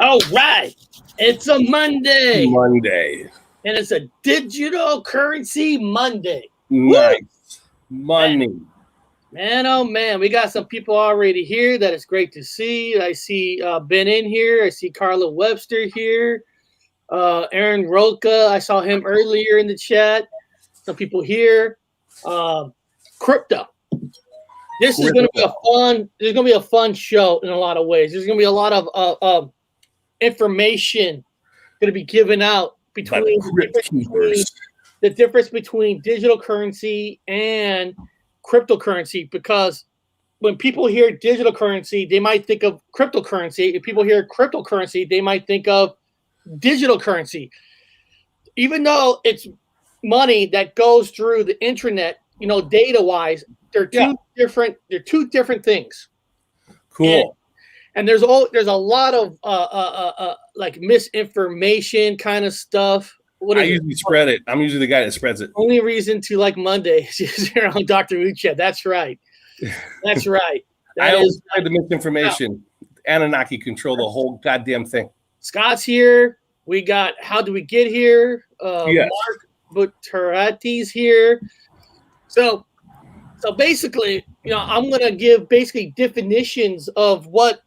All right, it's a Monday. And it's a digital currency Monday. Nice. Money. Man, oh man, we got some people already here. That is great to see. I see Ben in here. I see Carla Webster here. Aaron Roca, I saw him earlier in the chat. Some people here. Crypto. This is going to be a fun. There's going to be a fun show in a lot of ways. There's going to be a lot of information going to be given out between the difference between digital currency and cryptocurrency, because when people hear digital currency, they might think of cryptocurrency. If people hear cryptocurrency, they might think of digital currency. Even though it's money that goes through the internet, data-wise, they're two different things. Cool. And there's a lot of like misinformation kind of stuff. I usually spread it. I'm usually the guy that spreads it. Only reason to like Monday is on Dr. Ucha. That's right. That's right. I always spread the misinformation. Anunnaki control the whole goddamn thing. Scott's here. We got How Do We Get Here? Yes. Mark Butterati's here. So basically, I'm going to give basically definitions of what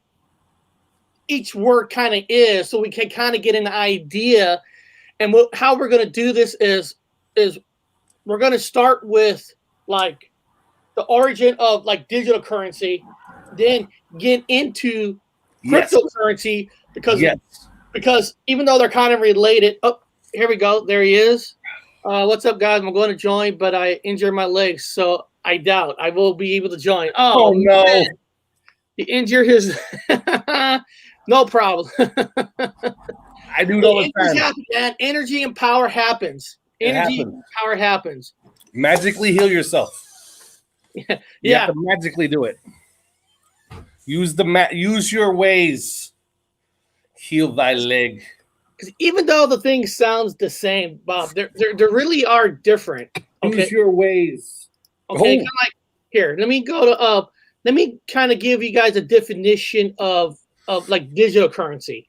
each word kind of is, so we can kind of get an idea. And how we're going to do this is we're going to start with like the origin of like digital currency, then get into cryptocurrency because even though they're kind of related. Oh, here we go. There he is. What's up, guys? I'm going to join, but I injured my legs, so I doubt I will be able to join. Oh no. Man. He injured his no problem. I do know what's happening, man. Energy and power happens. Power happens. Magically heal yourself. You have to magically do it. Use your ways. Heal thy leg. Because even though the thing sounds the same, Bob, they really are different. Okay? Use your ways. Okay, kind of like here. Let me go to let me kind of give you guys a definition of like digital currency.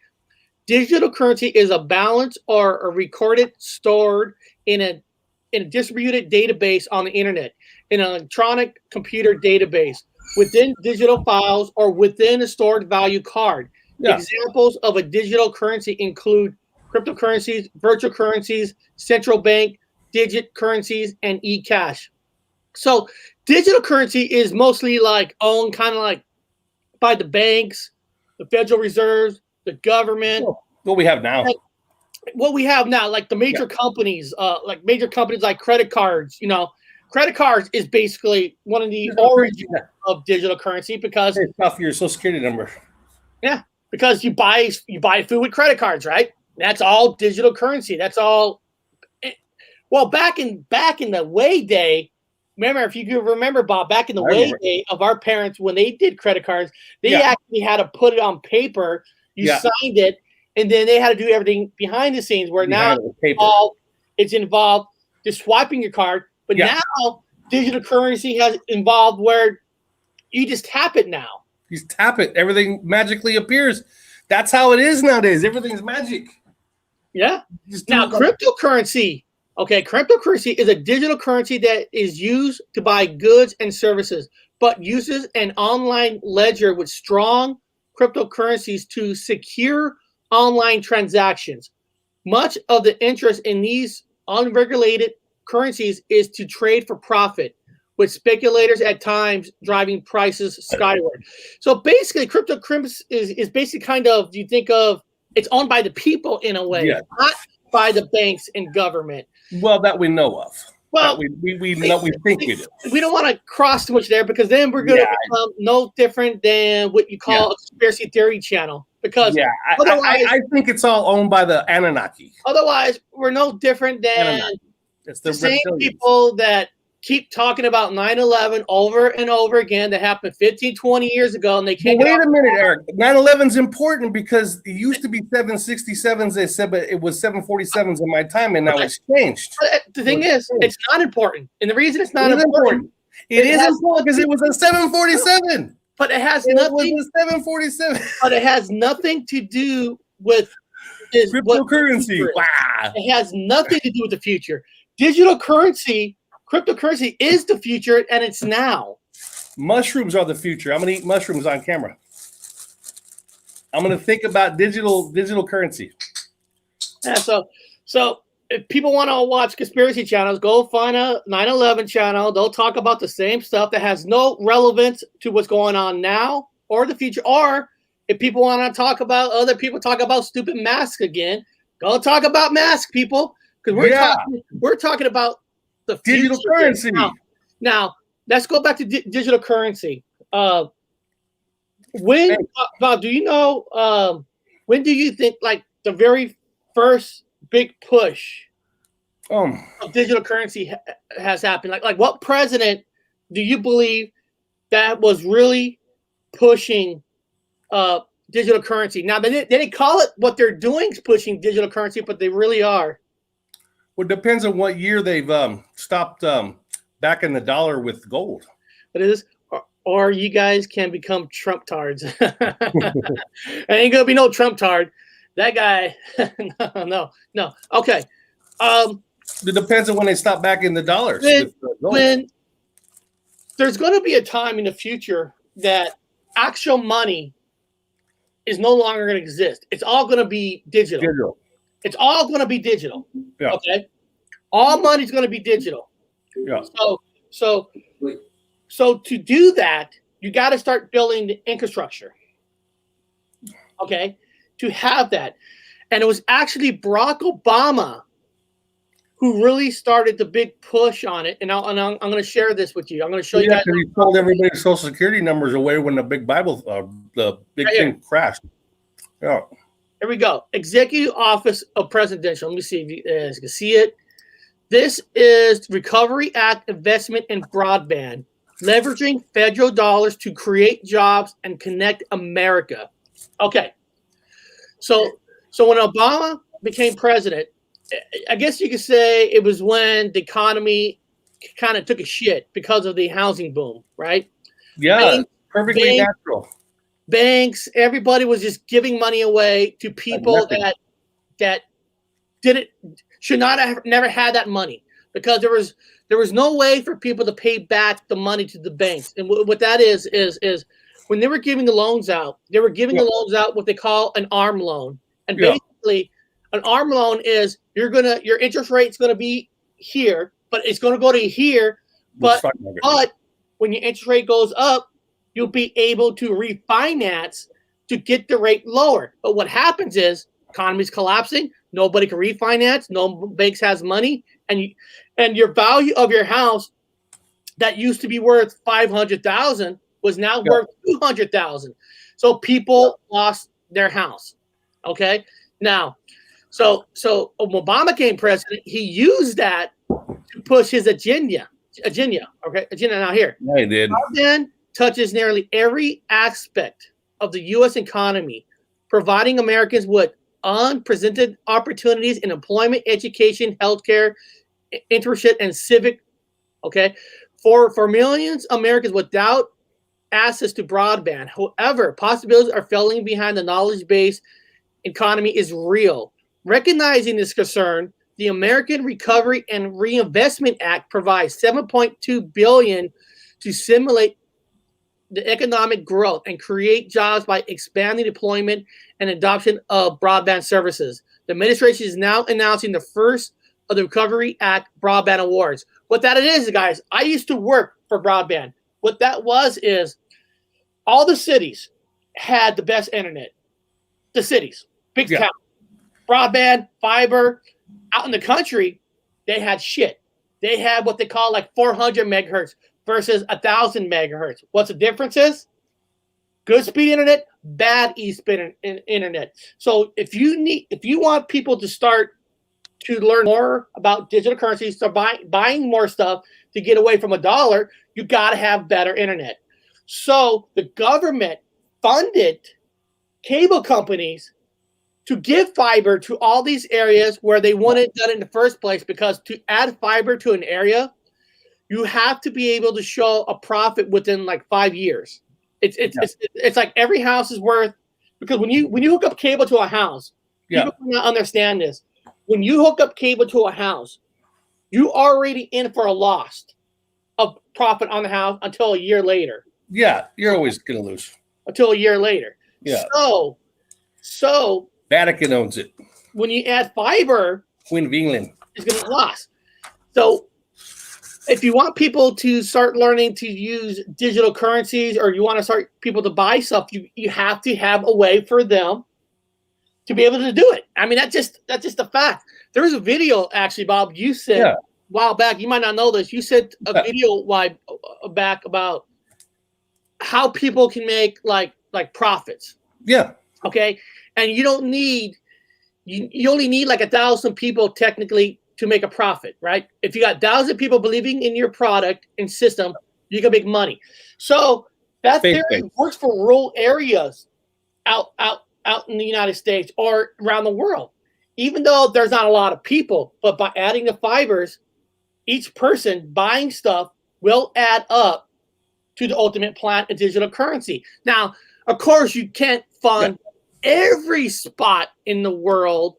Digital currency is a balance or a recorded, stored in a distributed database on the internet, in an electronic computer database, within digital files or within a stored value card. Yeah. Examples of a digital currency include cryptocurrencies, virtual currencies, central bank, digit currencies, and e-cash. So digital currency is mostly like owned kind of like by the banks, the Federal Reserve, the government. What we have now. Like the major companies, like credit cards. Credit cards is basically one of the origins of digital currency because it's off your Social Security number. Yeah, because you buy food with credit cards, right? That's all digital currency. That's all. Well, back in the way day. Remember, if you can remember, Bob, back in the way day of our parents, when they did credit cards, they actually had to put it on paper. You signed it, and then they had to do everything behind the scenes. Where now it's involved just swiping your card, but now digital currency has involved where you just tap it now. You just tap it, everything magically appears. That's how it is nowadays. Everything's magic. Yeah. Now, cryptocurrency. Okay, cryptocurrency is a digital currency that is used to buy goods and services, but uses an online ledger with strong cryptocurrencies to secure online transactions. Much of the interest in these unregulated currencies is to trade for profit, with speculators at times driving prices skyward. So basically, cryptocurrency is basically kind of, you think of, it's owned by the people in a way, not by the banks and government. Well, that we know of. Well, we know we think we do. We don't want to cross too much there because then we're going to become no different than what you call a conspiracy theory channel. Because otherwise, I think it's all owned by the Anunnaki. Otherwise, we're no different than it's the same people that keep talking about 9/11 over and over again that happened 15, 20 years ago, and they can't. Wait a minute, Eric. 9/11 is important because it used to be 767s. They said, but it was 747s in my time, and now it's changed. But the thing is, it's not important, and the reason it's not important, it is important because it was a 747. But it has nothing. It was a 747. But it has nothing to do with cryptocurrency. Wow. It has nothing to do with the future. Digital currency. Cryptocurrency is the future, and it's now. Mushrooms are the future. I'm going to eat mushrooms on camera. I'm going to think about digital currency. Yeah, so if people want to watch conspiracy channels, go find a 9/11 channel. They'll talk about the same stuff that has no relevance to what's going on now or the future. Or if people want to talk about other people talk about stupid masks again, go talk about masks, people, because we're talking about the digital currency. Now, let's go back to digital currency. Bob, do you know when do you think like the very first big push of digital currency has happened? Like what president do you believe that was really pushing digital currency? Now they didn't call it what they're doing is pushing digital currency, but they really are. Well, it depends on what year they've stopped backing the dollar with gold. But it is, or you guys can become Trump tards. Ain't gonna be no Trump tard. That guy, no. Okay. It depends on when they stop backing the dollars. When there's going to be a time in the future that actual money is no longer going to exist. It's all going to be digital. It's all going to be digital. Yeah. Okay. All money's going to be digital. Yeah. So to do that, you got to start building the infrastructure. Okay. To have that. And it was actually Barack Obama who really started the big push on it. And I'm going to share this with you. I'm going to show you guys. He pulled everybody's social security numbers away when the big thing crashed. Yeah. Here we go. Executive Office of Presidential. Let me see if you guys can see it. This is Recovery Act investment in broadband, leveraging federal dollars to create jobs and connect America. Okay. So when Obama became president, I guess you could say it was when the economy kind of took a shit because of the housing boom, right? Yeah, perfectly natural. Banks, everybody was just giving money away to people that should not have never had that money because there was no way for people to pay back the money to the banks. And what that is when they were giving the loans out, they were giving the loans out what they call an arm loan. And basically an arm loan is your interest rate's gonna be here, but it's gonna go to here. But when your interest rate goes up, you'll be able to refinance to get the rate lower. But what happens is economy's collapsing, nobody can refinance, no banks has money, and your value of your house that used to be worth $500,000 was now worth $200,000. So people lost their house. Okay. Now, so when Obama became president, he used that to push his agenda. Okay. Agenda now here. Yeah, he did. Then touches nearly every aspect of the U.S. economy, providing Americans with unprecedented opportunities in employment, education, healthcare, internship, and civic. Okay, for millions of Americans without access to broadband. However, possibilities are falling behind. The knowledge-based economy is real. Recognizing this concern, the American Recovery and Reinvestment Act provides $7.2 billion to stimulate the economic growth and create jobs by expanding deployment and adoption of broadband services. The administration is now announcing the first of the Recovery Act broadband awards. What that is, guys, I used to work for broadband. What that was is all the cities had the best internet. The cities, big town, broadband, fiber. Out in the country, they had shit. They have what they call like 400 megahertz versus 1,000 megahertz. What's the difference is? Good speed internet, bad speed internet. So if you want people to start to learn more about digital currencies, start buying more stuff to get away from $1, you got to have better internet. So the government funded cable companies to give fiber to all these areas where they wanted it done in the first place, because to add fiber to an area, you have to be able to show a profit within like 5 years. It's like every house is worth, because when you hook up cable to a house, people do not understand this. When you hook up cable to a house, you already in for a loss of profit on the house until a year later. Yeah, you're always gonna lose until a year later. Yeah. So Vatican owns it. When you add fiber, Queen of England is going to loss. So if you want people to start learning to use digital currencies, or you want to start people to buy stuff, you have to have a way for them to be able to do it. I mean, that's just a fact. There was a video, actually, Bob, you said a while back, you might not know this, you said a video back about how people can make like profits. Yeah. Okay. And you don't need, you only need like 1,000 people technically to make a profit, right? If you got 1,000 people believing in your product and system, you can make money. So that theory works for rural areas out in the United States or around the world. Even though there's not a lot of people, but by adding the fibers, each person buying stuff will add up to the ultimate plan of digital currency. Now, of course, you can't fund every spot in the world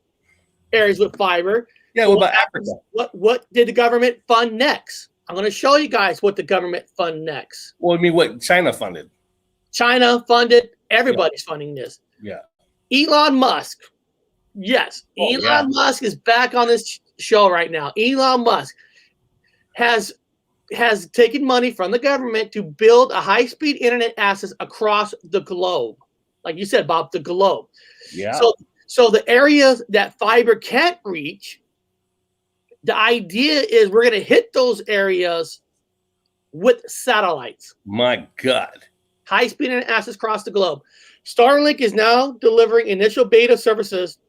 areas with fiber. Yeah, what about Africa? What did the government fund next? I'm going to show you guys what the government fund next. Well, I mean, what China funded? China funded. Everybody's funding this. Yeah. Elon Musk. Yes. Elon Musk is back on this show right now. Elon Musk has taken money from the government to build a high-speed internet access across the globe. Like you said, Bob, the globe. Yeah. So the areas that fiber can't reach, the idea is we're going to hit those areas with satellites. My God. High-speed internet access across the globe. Starlink is now delivering initial beta services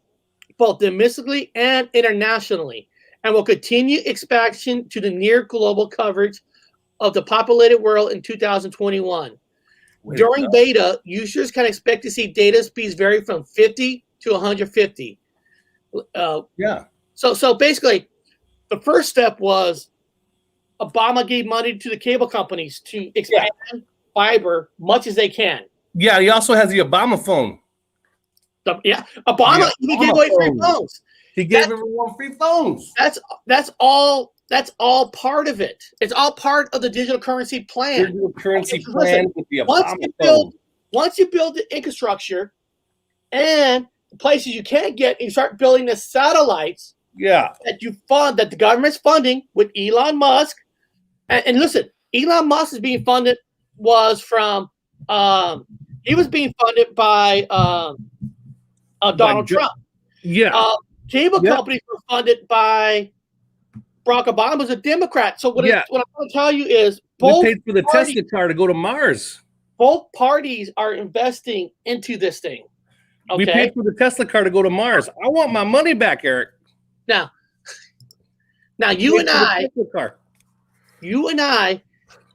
both domestically and internationally, and will continue expansion to the near global coverage of the populated world in 2021. During beta, users can expect to see data speeds vary from 50 to 150. So basically, the first step was Obama gave money to the cable companies to expand fiber much as they can. Yeah, he also has the Obama phone. Obama even gave away free phones. He gave everyone free phones. That's all part of it. It's all part of the digital currency plan. Digital currency plan with the Obama phone. Once you build the infrastructure and the places you can't get, you start building the satellites. That you fund, that the government's funding with Elon Musk. And listen, Elon Musk is being funded from he was being funded by Donald Trump. Cable companies were funded by Barack Obama, was a Democrat. So what I'm going to tell you is both we paid for the Tesla car to go to Mars. Both parties are investing into this thing. Okay? We paid for the Tesla car to go to Mars. I want my money back, Eric. Now you and I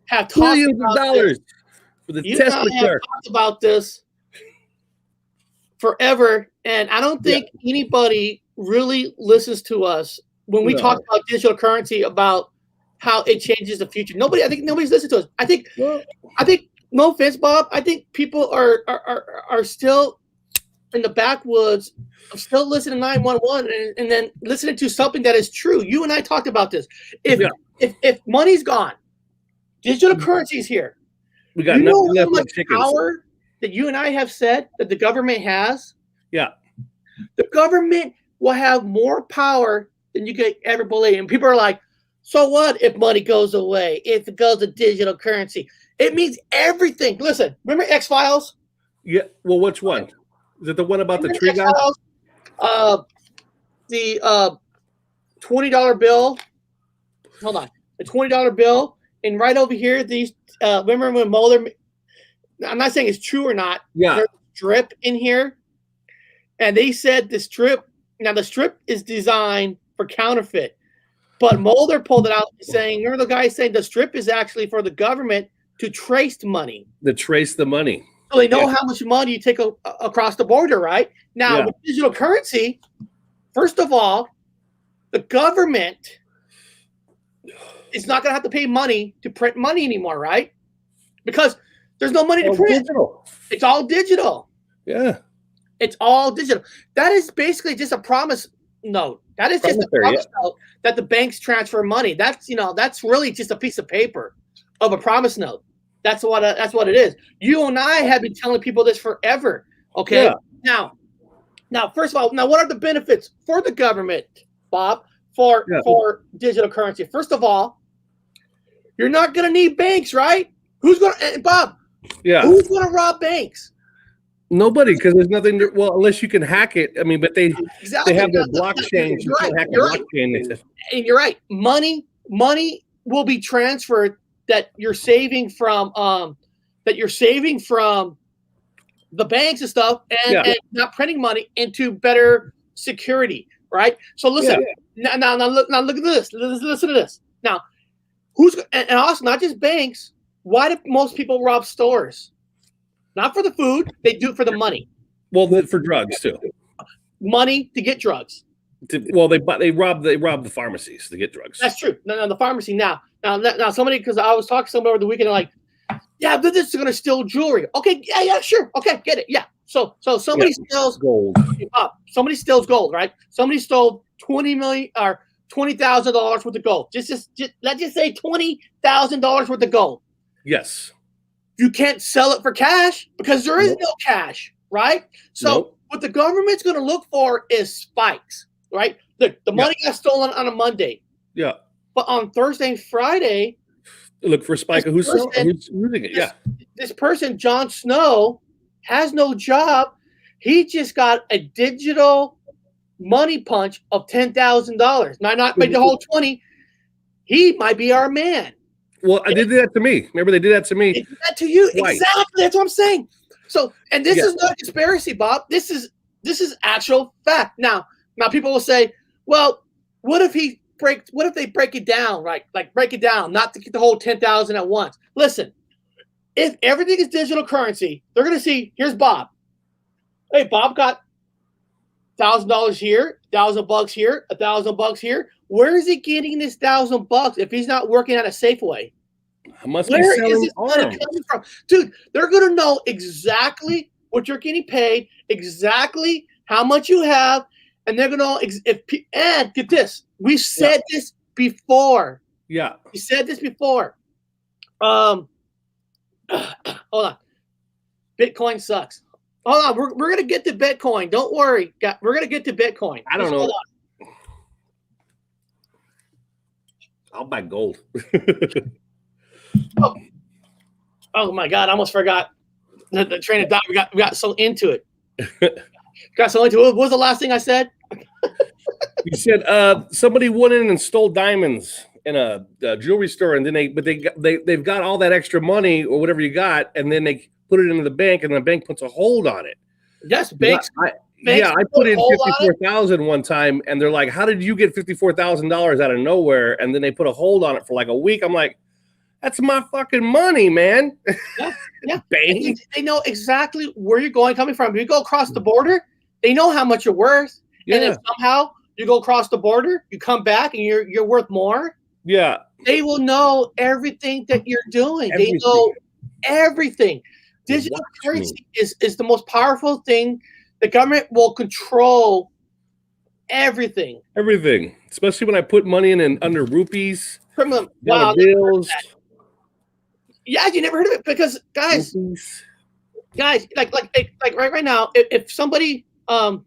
have talked billions of dollars for the Tesla car. Talked about this forever, and I don't think anybody really listens to us when we talk about digital currency, about how it changes the future. I think nobody's listening to us. I think, no offense, Bob, I think people are still in the backwoods. I'm still listening to 911 and then listening to something that is true. You and I talked about this. If money's gone, digital currency is here. We got nothing left but chickens. Power that you and I have said that the government has. Yeah. The government will have more power than you could ever believe. And people are like, so what if money goes away? If it goes to digital currency? It means everything. Listen, remember X-Files? Yeah. Well, which one? Is it the one about the tree guy? The $20 bill. hold on, a $20 bill, and right over here, these remember when Mueller? I'm not saying it's true or not. Yeah. There's a strip in here, and they said the strip. Now the strip is designed for counterfeit, but Mulder pulled it out saying, remember the guy saying the strip is actually for the government to trace money. To trace the money. So they know how much money you take across the border, right? Now with digital currency, first of all, the government is not going to have to pay money to print money anymore, right? Because there's no money to print. Digital. It's all digital. Yeah. It's all digital. That is basically just a promise note. That is just a promise note that the banks transfer money. That's that's really just a piece of paper of a promise note. That's what it is. You and I have been telling people this forever. Okay. Yeah. Now, first of all, what are the benefits for the government, Bob, for digital currency? First of all, you're not going to need banks, right? Who's going to, Bob? Yeah. Who's going to rob banks? Nobody, because there's nothing. Unless you can hack it. I mean, but they have their blockchain. You're right. And you're right. Money will be transferred that you're saving from the banks and stuff, and not printing money into better security, right? So listen. Now look at this. Listen to this. Now, and also not just banks. Why do most people rob stores? Not for the food, they do it for the money. Well, for drugs too. Money to get drugs. They rob the pharmacies to get drugs. That's true. No, the pharmacy now somebody, because I was talking to somebody over the weekend, like, yeah, this is going to steal jewelry. Okay, yeah, sure. Okay, get it. Yeah. So somebody steals gold. Somebody steals gold, right? Somebody stole $20 million or $20,000 worth of gold. Just let's just say $20,000 worth of gold. Yes. You can't sell it for cash because there is no cash, right? So what the government's going to look for is spikes, right? The money got stolen on a Monday. Yeah. But on Thursday and Friday, look for a spike. Who's using it? This person, Jon Snow, has no job. He just got a digital money punch of $10,000. Now, not the whole 20. He might be our man. Well, they did that to me. Remember, they did that to me. They did that to you. Twice. Exactly. That's what I'm saying. So, and this is not conspiracy, Bob. This is actual fact. Now people will say, well, what if they break it down, right? Like break it down, not to get the whole 10,000 at once. Listen, if everything is digital currency, they're going to see, here's Bob. Hey, Bob got $1,000 here, $1,000 here, $1,000 here. Where is he getting this $1,000 if he's not working at a Safeway? Where is this money coming from? Dude, they're going to know exactly what you're getting paid, exactly how much you have, and they're going to know and get this. We said this before. Yeah. We said this before. Hold on. Bitcoin sucks. Hold on. We're going to get to Bitcoin. Don't worry. We're going to get to Bitcoin. I don't know. I'll buy gold. Oh my God! I almost forgot the train of thought. We got so into it. What was the last thing I said? You said somebody went in and stole diamonds in a jewelry store, and then they've got all that extra money or whatever you got, and then they put it into the bank, and the bank puts a hold on it. Yes, banks. I put in $54,000 one time, and they're like, "How did you get $54,000 out of nowhere?" And then they put a hold on it for like a week. I'm like, "That's my fucking money, man." Yeah. Bank. They know exactly where you're coming from. If you go across the border, they know how much you're worth. Yeah. And if somehow you go across the border, you come back and you're worth more. Yeah. They will know everything that you're doing. They know everything. Digital currency is the most powerful thing. The government will control everything. Everything, especially when I put money in under rupees, bills. Yeah, you never heard of it because guys, like right now, if somebody, think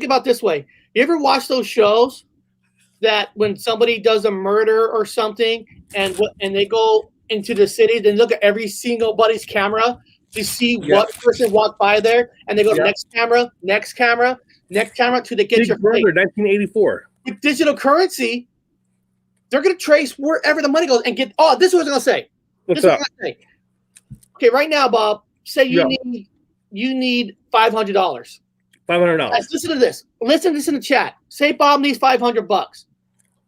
about it this way: you ever watch those shows that when somebody does a murder or something, and they go into the city, then look at every single body's camera to see what person walked by there, and they go next camera till they get Big your Brother, 1984. With digital currency, they're going to trace wherever the money goes and get. Oh, this is what I was going to say. What's up? Okay, right now, Bob. Say you need $500. $500. Listen to this. Listen to this in the chat. Say Bob needs $500.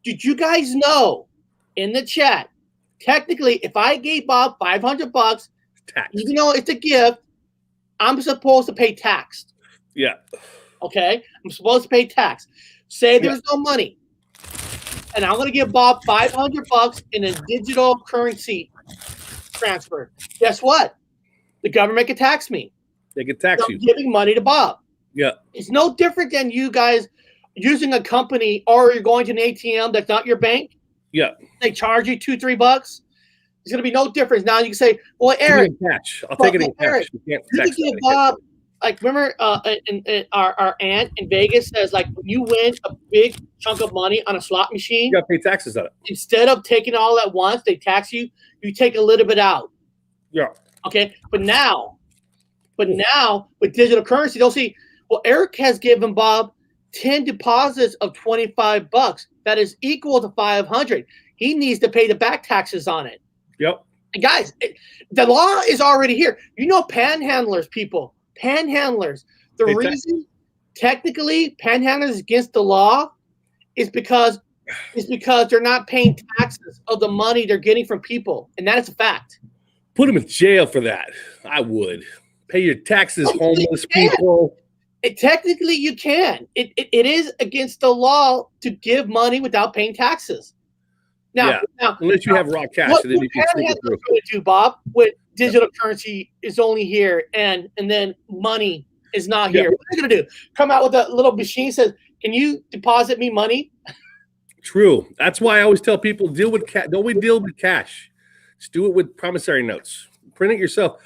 Did you guys know in the chat? Technically, if I gave Bob $500, even though it's a gift, I'm supposed to pay tax. Yeah. Okay, I'm supposed to pay tax. Say there's no money, and I'm going to give Bob $500 in a digital currency transfer. Guess what? The government can tax me. They can tax you. Giving money to Bob. Yeah. It's no different than you guys using a company, or you're going to an ATM that's not your bank. Yeah. They charge you $2-3. It's going to be no difference. Now you can say, "Well, Eric, cash. I'll take it in cash." You can give Bob. Like, remember, in our aunt in Vegas says, like, when you win a big chunk of money on a slot machine, you got to pay taxes on it. Instead of taking all at once, they tax you. You take a little bit out. Yeah. Okay. But now with digital currency, they'll see. Well, Eric has given Bob 10 deposits of $25. That is equal to $500. He needs to pay the back taxes on it. Yep. And guys, the law is already here. You know, panhandlers, people. Panhandlers. The reason technically panhandlers is against the law is because they're not paying taxes of the money they're getting from people, and that is a fact. Put them in jail for that. I would pay your taxes, homeless people. Technically, you can. It is against the law to give money without paying taxes. Now, unless you have raw cash, what then you can sneak it through. Going to do, Bob, with digital currency is only here, and then money is not here. What are they going to do? Come out with a little machine says, "Can you deposit me money?" True. That's why I always tell people deal with cash. Don't we deal with cash? Just do it with promissory notes. Print it yourself.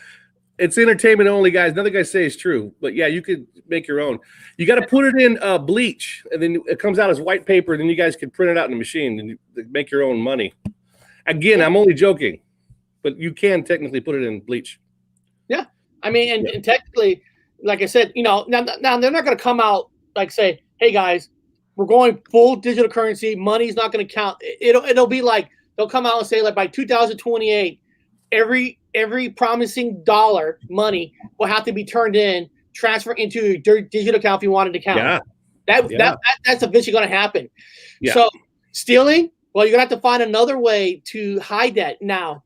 It's entertainment only, guys. Another guy say it's true, but yeah, you could make your own. You got to put it in bleach, and then it comes out as white paper. And then you guys can print it out in the machine and make your own money. Again, I'm only joking, but you can technically put it in bleach. Yeah, I mean, and technically, like I said, now they're not going to come out like say, "Hey guys, we're going full digital currency. Money's not going to count." It'll be like they'll come out and say, like, by 2028, every promising dollar money will have to be turned in, transferred into your digital account if you wanted to count. Yeah. That's eventually going to happen. Yeah. So stealing, well, you're going to have to find another way to hide that now.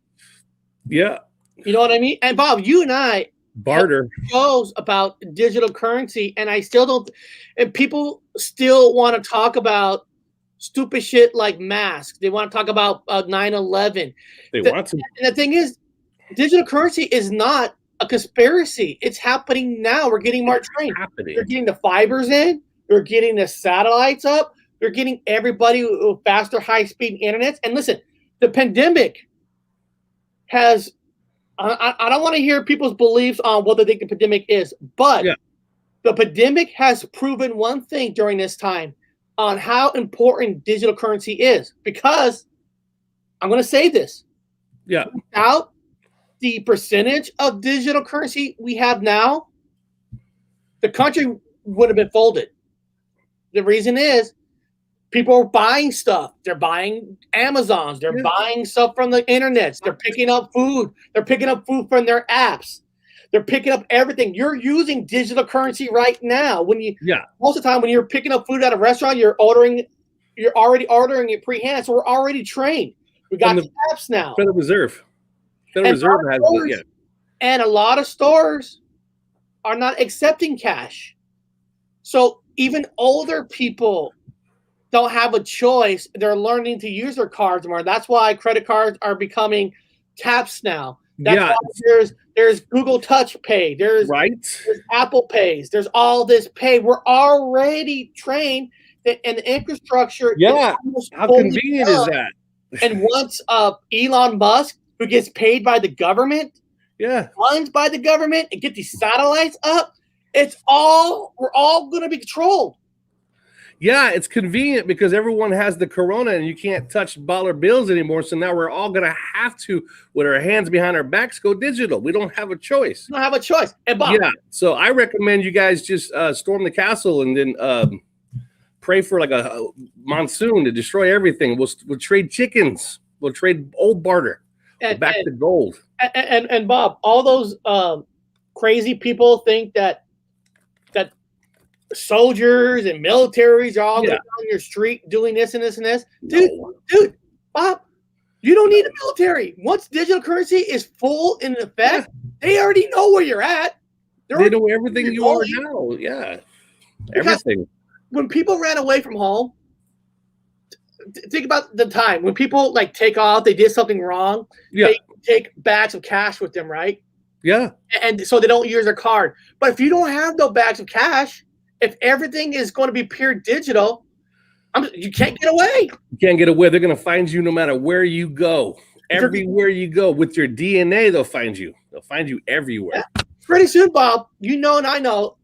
Yeah. You know what I mean? And Bob, you and I barter shows about digital currency, and I still don't, and people still want to talk about stupid shit like masks. They want to talk about 9/11. They want to. And the thing is, digital currency is not a conspiracy. It's happening now. We're getting more trained. They're getting the fibers in. They're getting the satellites up. They're getting everybody with faster, high-speed internets. And listen, the pandemic has. I don't want to hear people's beliefs on what they think the pandemic is, but the pandemic has proven one thing during this time on how important digital currency is. Because I'm going to say this. Yeah. Without the percentage of digital currency we have now, the country would have been folded. The reason is people are buying stuff. They're buying Amazons. They're buying stuff from the internets. They're picking up food. They're picking up food from their apps. They're picking up everything. You're using digital currency right now. Most of the time when you're picking up food at a restaurant, you're already ordering it pre-hand. So we're already trained. We got the apps now. Federal Reserve. Federal Reserve has it. And a lot of stores are not accepting cash. So even older people don't have a choice. They're learning to use their cards more. That's why credit cards are becoming taps now. That's why there's Google Touch Pay. There's Apple Pays. There's all this pay. We're already trained and the infrastructure. Yeah. How convenient is that? And once Elon Musk, who gets paid by the government, funds by the government, and get these satellites up, we're all going to be controlled. Yeah, it's convenient because everyone has the corona and you can't touch dollar bills anymore. So now we're all going to have to, with our hands behind our backs, go digital. We don't have a choice. We don't have a choice. And Bob, so I recommend you guys just storm the castle and then pray for like a monsoon to destroy everything. We'll trade chickens. We'll trade old barter. Back to gold. And Bob, all those crazy people think that soldiers and militaries are all going down your street doing this and this and this. Dude, Bob, you don't need a military. Once digital currency is full in effect, they already know where you're at. They know everything you are now. Yeah, everything. When people ran away from home, think about the time when people like take off, they did something wrong. Yeah. They take bags of cash with them, right? Yeah. And so they don't use their card. But if you don't have no bags of cash, if everything is going to be pure digital, you can't get away. You can't get away. They're going to find you no matter where you go. Everywhere you go with your DNA, they'll find you. They'll find you everywhere. Yeah. Pretty soon, Bob, you know and I know,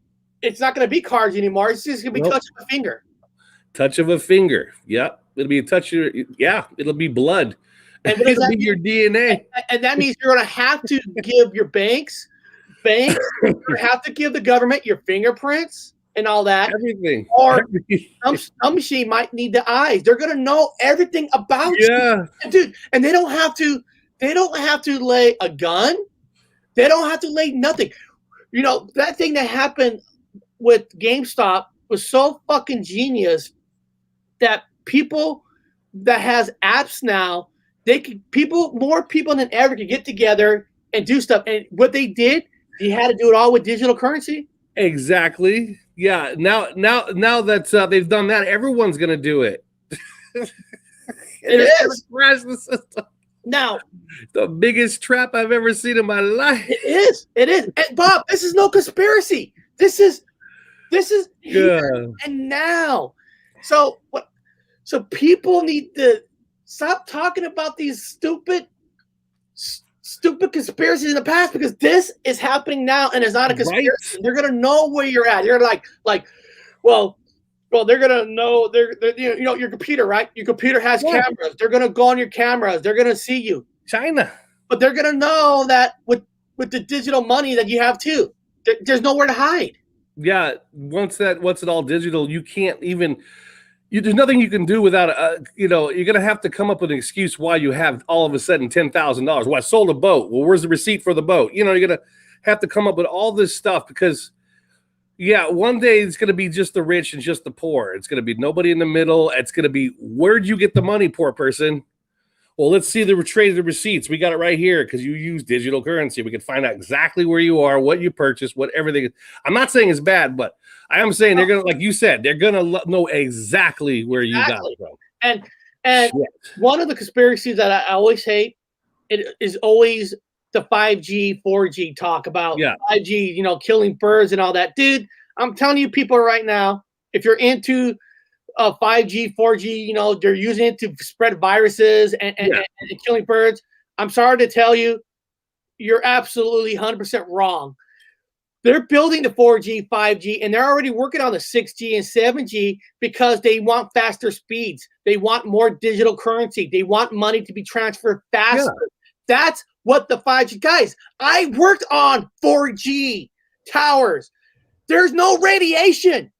it's not going to be cards anymore. It's just going to be touch of a finger. Touch of a finger. Yep. It'll be a touch of, it'll be blood. And it'll be your DNA. And that means you're going to have to give your banks, you have to give the government your fingerprints and all that. Everything. Or some machine might need the eyes. They're going to know everything about you. Dude, and they don't have to lay a gun. They don't have to lay nothing. You know, that thing that happened with GameStop was so fucking genius that people that has apps now, more people than ever could get together and do stuff. And what they did, you had to do it all with digital currency. Exactly. Yeah. Now that they've done that, everyone's going to do it. It is. Crash the system. Now, the biggest trap I've ever seen in my life. It is. And Bob, this is no conspiracy. This is here and now. So what? So people need to stop talking about these stupid conspiracies in the past, because this is happening now and it's not a conspiracy. Right. They're gonna know where you're at. You're like, well, they're gonna know. They're your computer, right? Your computer has cameras. They're gonna go on your cameras. They're gonna see you. China, but they're gonna know that with the digital money that you have too. There's nowhere to hide. Yeah, once it's all digital, you can't even. There's nothing you can do without you're gonna have to come up with an excuse why you have all of a sudden $10,000. Well, I sold a boat. Well, where's the receipt for the boat? You're gonna have to come up with all this stuff because. Yeah, one day it's going to be just the rich and just the poor. It's going to be nobody in the middle. It's going to be, where'd you get the money, poor person? Well, let's see the traded receipts. We got it right here because you use digital currency. We can find out exactly where you are, what you purchased, what everything is. I'm not saying it's bad, but I am saying they're going to, like you said, they're going to know exactly where you got it from. And one of the conspiracies that I always hate, it is always the 5G, 4G talk about 5G, killing birds and all that. Dude, I'm telling you people right now, if you're into 5G, 4G, they're using it to spread viruses and killing birds. I'm sorry to tell you, you're absolutely 100% wrong. They're building the 4G, 5G, and they're already working on the 6G and 7G because they want faster speeds. They want more digital currency. They want money to be transferred faster. Yeah. That's what the 5G guys. I worked on 4G towers. There's no radiation.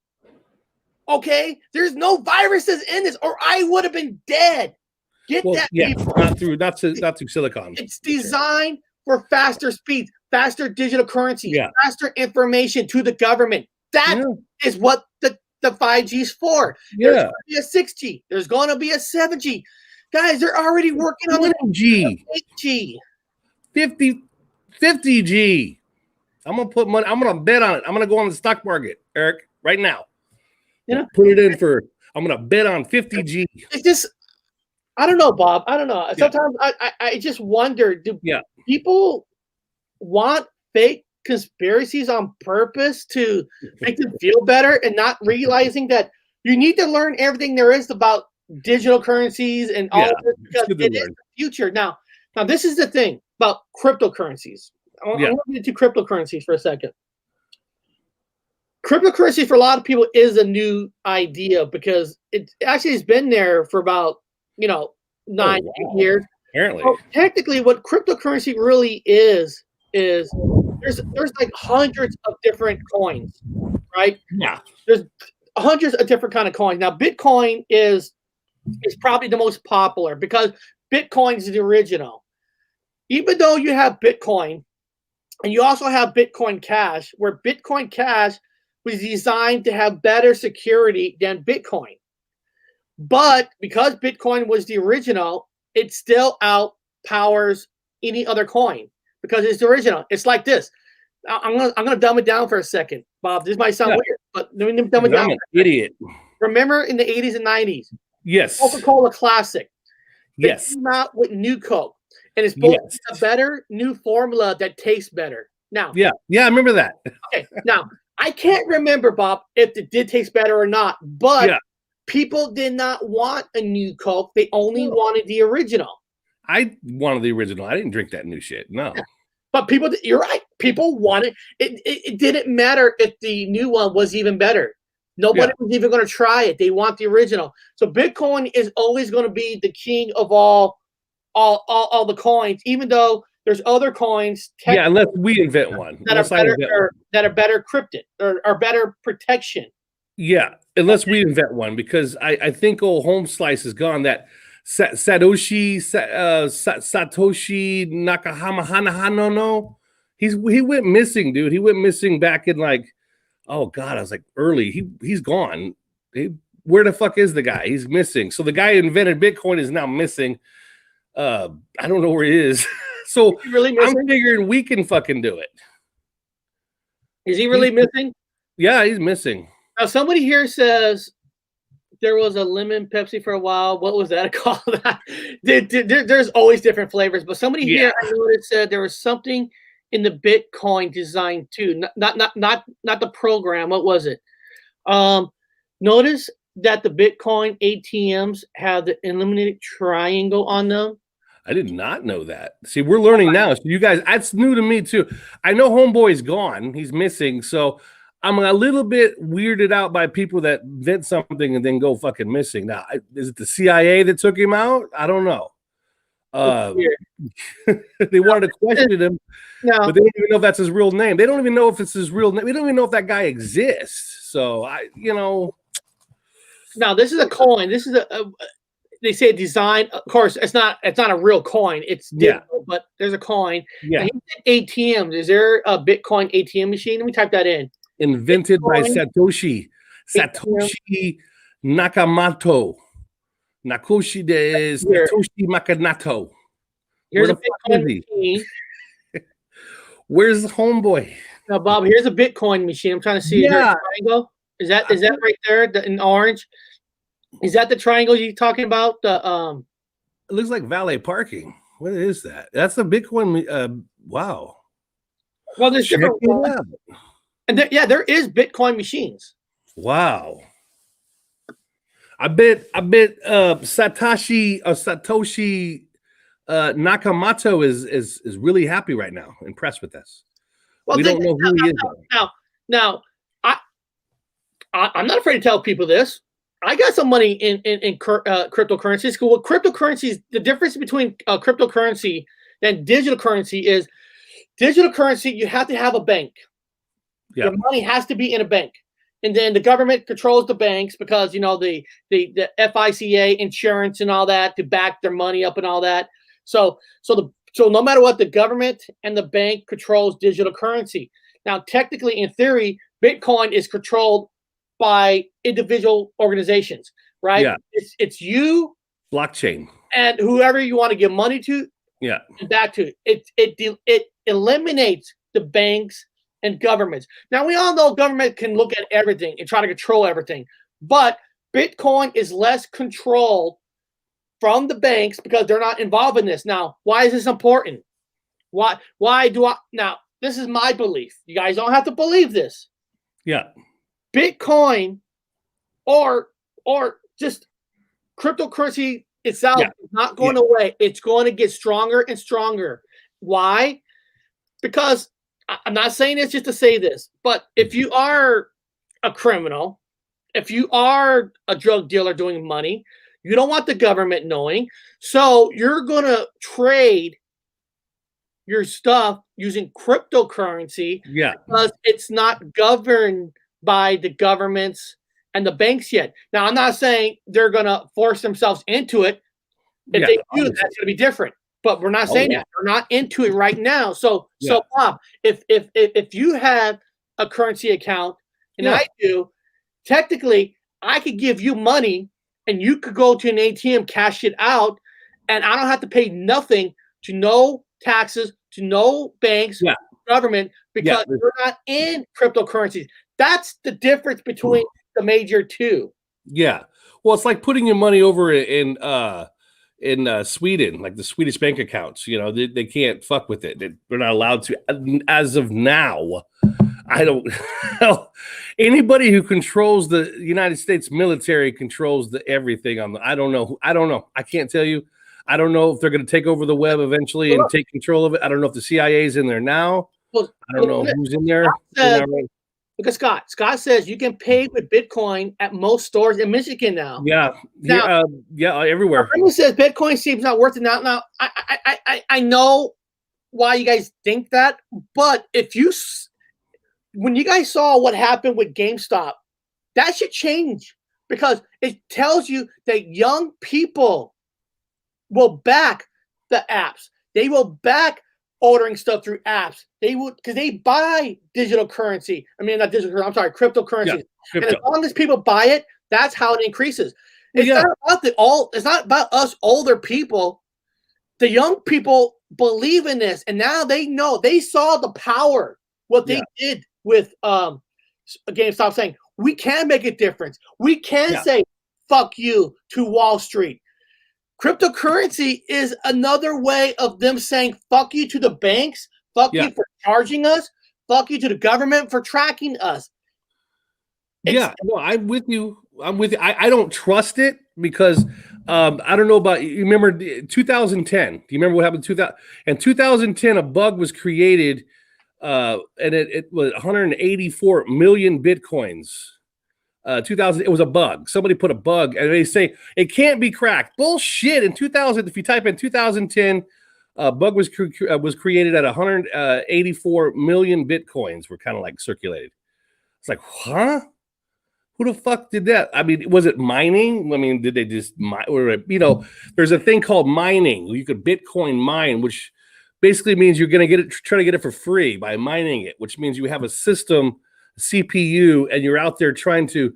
Okay, there's no viruses in this, or I would have been dead. People. Not through silicon. It's designed for faster speeds, faster digital currency, faster information to the government. That is what the 5G is for. There's going to be a 6G. There's going to be a 7G. Guys, they're already working on the 8G. 50G. I'm gonna put money. I'm gonna bet on it. I'm gonna go on the stock market, Eric, right now. Put it in for. I'm gonna bet on 50G. It's just, I don't know, Bob. I don't know. Sometimes I just wonder, do people want fake conspiracies on purpose to make them feel better and not realizing that you need to learn everything there is about digital currencies and all of this, because it is the future. Now this is the thing about cryptocurrencies. I'm going to get to cryptocurrencies for a second. Cryptocurrency for a lot of people is a new idea because it actually has been there for about 8 years. Apparently, so technically, what cryptocurrency really is there's like hundreds of different coins, right? Yeah. There's hundreds of different kind of coins. Now, Bitcoin is probably the most popular because Bitcoin is the original. Even though you have Bitcoin, and you also have Bitcoin Cash, where Bitcoin Cash was designed to have better security than Bitcoin. But because Bitcoin was the original, it still outpowers any other coin because it's the original. It's like this. I'm gonna dumb it down for a second, Bob. This might sound weird, but let me dumb it down. I'm an idiot. Remember in the 80s and 90s, Yes. Coca-Cola Classic. They Yes. came out with New Coke, and it's supposed to be a better new formula that tastes better. Now, yeah, I remember that. Okay, now I can't remember, Bob, if it did taste better or not, but people did not want a new Coke. They only wanted the original. I wanted the original. I didn't drink that new shit. No. But people, you're right. People wanted it. It didn't matter if the new one was even better. Nobody was even going to try it. They want the original. So Bitcoin is always going to be the king of all the coins, even though there's other coins. Yeah, unless we invent one. That are better encrypted or better protection. Yeah, unless we invent one, because I think old Home Slice is gone. That Satoshi Nakamoto, he went missing, dude. He went missing back in like, oh god, I was like early. He's gone. Where the fuck is the guy? He's missing. So the guy who invented Bitcoin is now missing. I don't know where he is. So really I'm figuring we can fucking do it. Is he really missing? Yeah, he's missing. Now somebody here says there was a lemon Pepsi for a while. What was that called? There's always different flavors, but somebody here I noticed said there was something in the Bitcoin design too. Not the program. What was it? Notice that the Bitcoin ATMs have the illuminated triangle on them. I did not know that. See, we're learning now. So you guys, that's new to me too. I know Homeboy's gone. He's missing. So I'm a little bit weirded out by people that invent something and then go fucking missing. Now, is it the CIA that took him out? I don't know. They wanted to question him, but they don't even know if that's his real name. They don't even know if it's his real name. We don't even know if that guy exists. So Now this is a coin. This is they say design. Of course, it's not a real coin. It's digital, but there's a coin. Yeah. ATM. Is there a Bitcoin ATM machine? Let me type that in. Invented by Satoshi Nakamoto. Satoshi Nakamoto. Here's a Bitcoin machine. Where's the Homeboy? Now, Bob, here's a Bitcoin machine. I'm trying to see. Yeah. Triangle? Is that right there in orange? Is that the triangle you're talking about? It looks like valet parking. What is that? That's the Bitcoin. Wow. Well, there's different. And there is Bitcoin machines. Wow. I bet Satoshi Nakamoto is really happy right now, impressed with this. Well, we don't know who he is. Now, I'm not afraid to tell people this. I got some money in cryptocurrencies. With cryptocurrencies, the difference between cryptocurrency and digital currency is digital currency, you have to have a bank. Yeah. Your money has to be in a bank. And then the government controls the banks because, the FICA insurance and all that to back their money up and all that. So no matter what, the government and the bank controls digital currency. Now, technically, in theory, Bitcoin is controlled by individual organizations, right? Yeah. It's you, blockchain, and whoever you want to give money to. Yeah. And back to it. It eliminates the banks and governments. Now, we all know government can look at everything and try to control everything, but Bitcoin is less controlled from the banks because they're not involved in this. Now, why is this important? Why do I? Now, this is my belief. You guys don't have to believe this. Yeah. Bitcoin or just cryptocurrency itself is not going away. It's going to get stronger and stronger. Why? Because I'm not saying this just to say this, but if you are a criminal, if you are a drug dealer doing money, you don't want the government knowing. So you're going to trade your stuff using cryptocurrency because it's not governed by the governments and the banks yet. Now, I'm not saying they're going to force themselves into it. If Yeah, they do, obviously. that's going to be different. But we're not saying that. We're not into it right now. So Bob, if you have a currency account and I do, technically, I could give you money and you could go to an ATM, cash it out, and I don't have to pay nothing to no taxes, to no banks, government, because we're not in cryptocurrencies. That's the difference between the major two. Yeah. Well, it's like putting your money over in Sweden, like the Swedish bank accounts. You know, they can't fuck with it. They're not allowed to as of now. I don't know. Anybody who controls the United States military controls everything on the. I don't know. I can't tell you. I don't know if they're going to take over the web eventually and take control of it. I don't know if the CIA is in there now. I don't know who's in there. Look at Scott. Scott says you can pay with Bitcoin at most stores in Michigan now. Yeah. Everywhere. Everyone says Bitcoin seems not worth it now. Now, I know why you guys think that, but when you guys saw what happened with GameStop, that should change because it tells you that young people will back the apps. They will back ordering stuff through apps. They would, because they buy digital currency. I mean, not digital currency, I'm sorry, cryptocurrencies. And as long as people buy it, that's how it increases. It's not about us older people. The young people believe in this, and now they know. They saw the power, what they did with GameStop, saying, we can make a difference. We can say, fuck you to Wall Street. Cryptocurrency is another way of them saying, fuck you to the banks, fuck you for charging us, fuck you to the government for tracking us. No, I'm with you. I don't trust it because I don't know about you. Remember 2010? Do you remember what happened in 2000? In 2010, a bug was created, and it was 184 million bitcoins. 2000, it was a bug. Somebody put a bug, and they say it can't be cracked. Bullshit. In 2000, if you type in 2010, bug was created at 184 million bitcoins. Were kind of like circulated. It's like, huh? Who the fuck did that? I mean, was it mining? I mean, did they just mine? Or, there's a thing called mining. You could Bitcoin mine, which basically means you're going to try to get it for free by mining it, which means you have a system, CPU, and you're out there trying to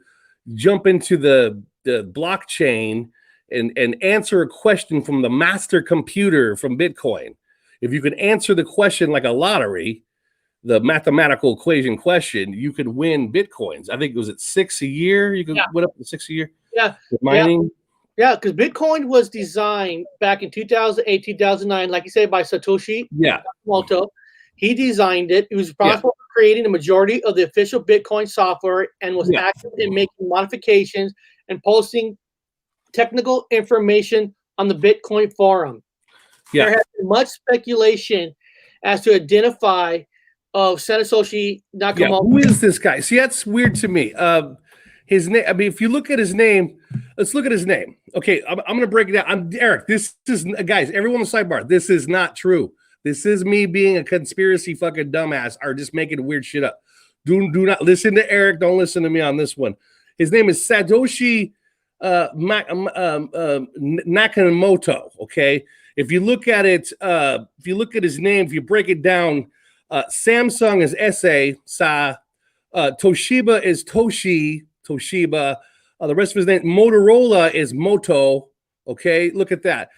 jump into the blockchain and answer a question from the master computer from Bitcoin. If you can answer the question like a lottery, the mathematical equation question, you could win Bitcoins. I think it was at 6 a year. You could win up to 6 a year. Yeah. With mining. Yeah, because Bitcoin was designed back in 2008, 2009, like you say, by Satoshi Nakamoto. He designed it. He was responsible for creating the majority of the official Bitcoin software and was active in making modifications and posting technical information on the Bitcoin forum. There has been much speculation as to identify of Satoshi Nakamoto. Yeah, who is this guy? See, that's weird to me. His name. I mean, if you look at his name, let's look at his name. Okay, I'm going to break it down. I'm Eric. This is, guys, everyone on the sidebar. This is not true. This is me being a conspiracy fucking dumbass or just making weird shit up. Do not listen to Eric. Don't listen to me on this one. His name is Satoshi Nakamoto. Okay, if you look at it, if you look at his name, if you break it down. Samsung is Sa, Toshiba is Toshiba. The rest of his name, Motorola is Moto. Okay, look at that.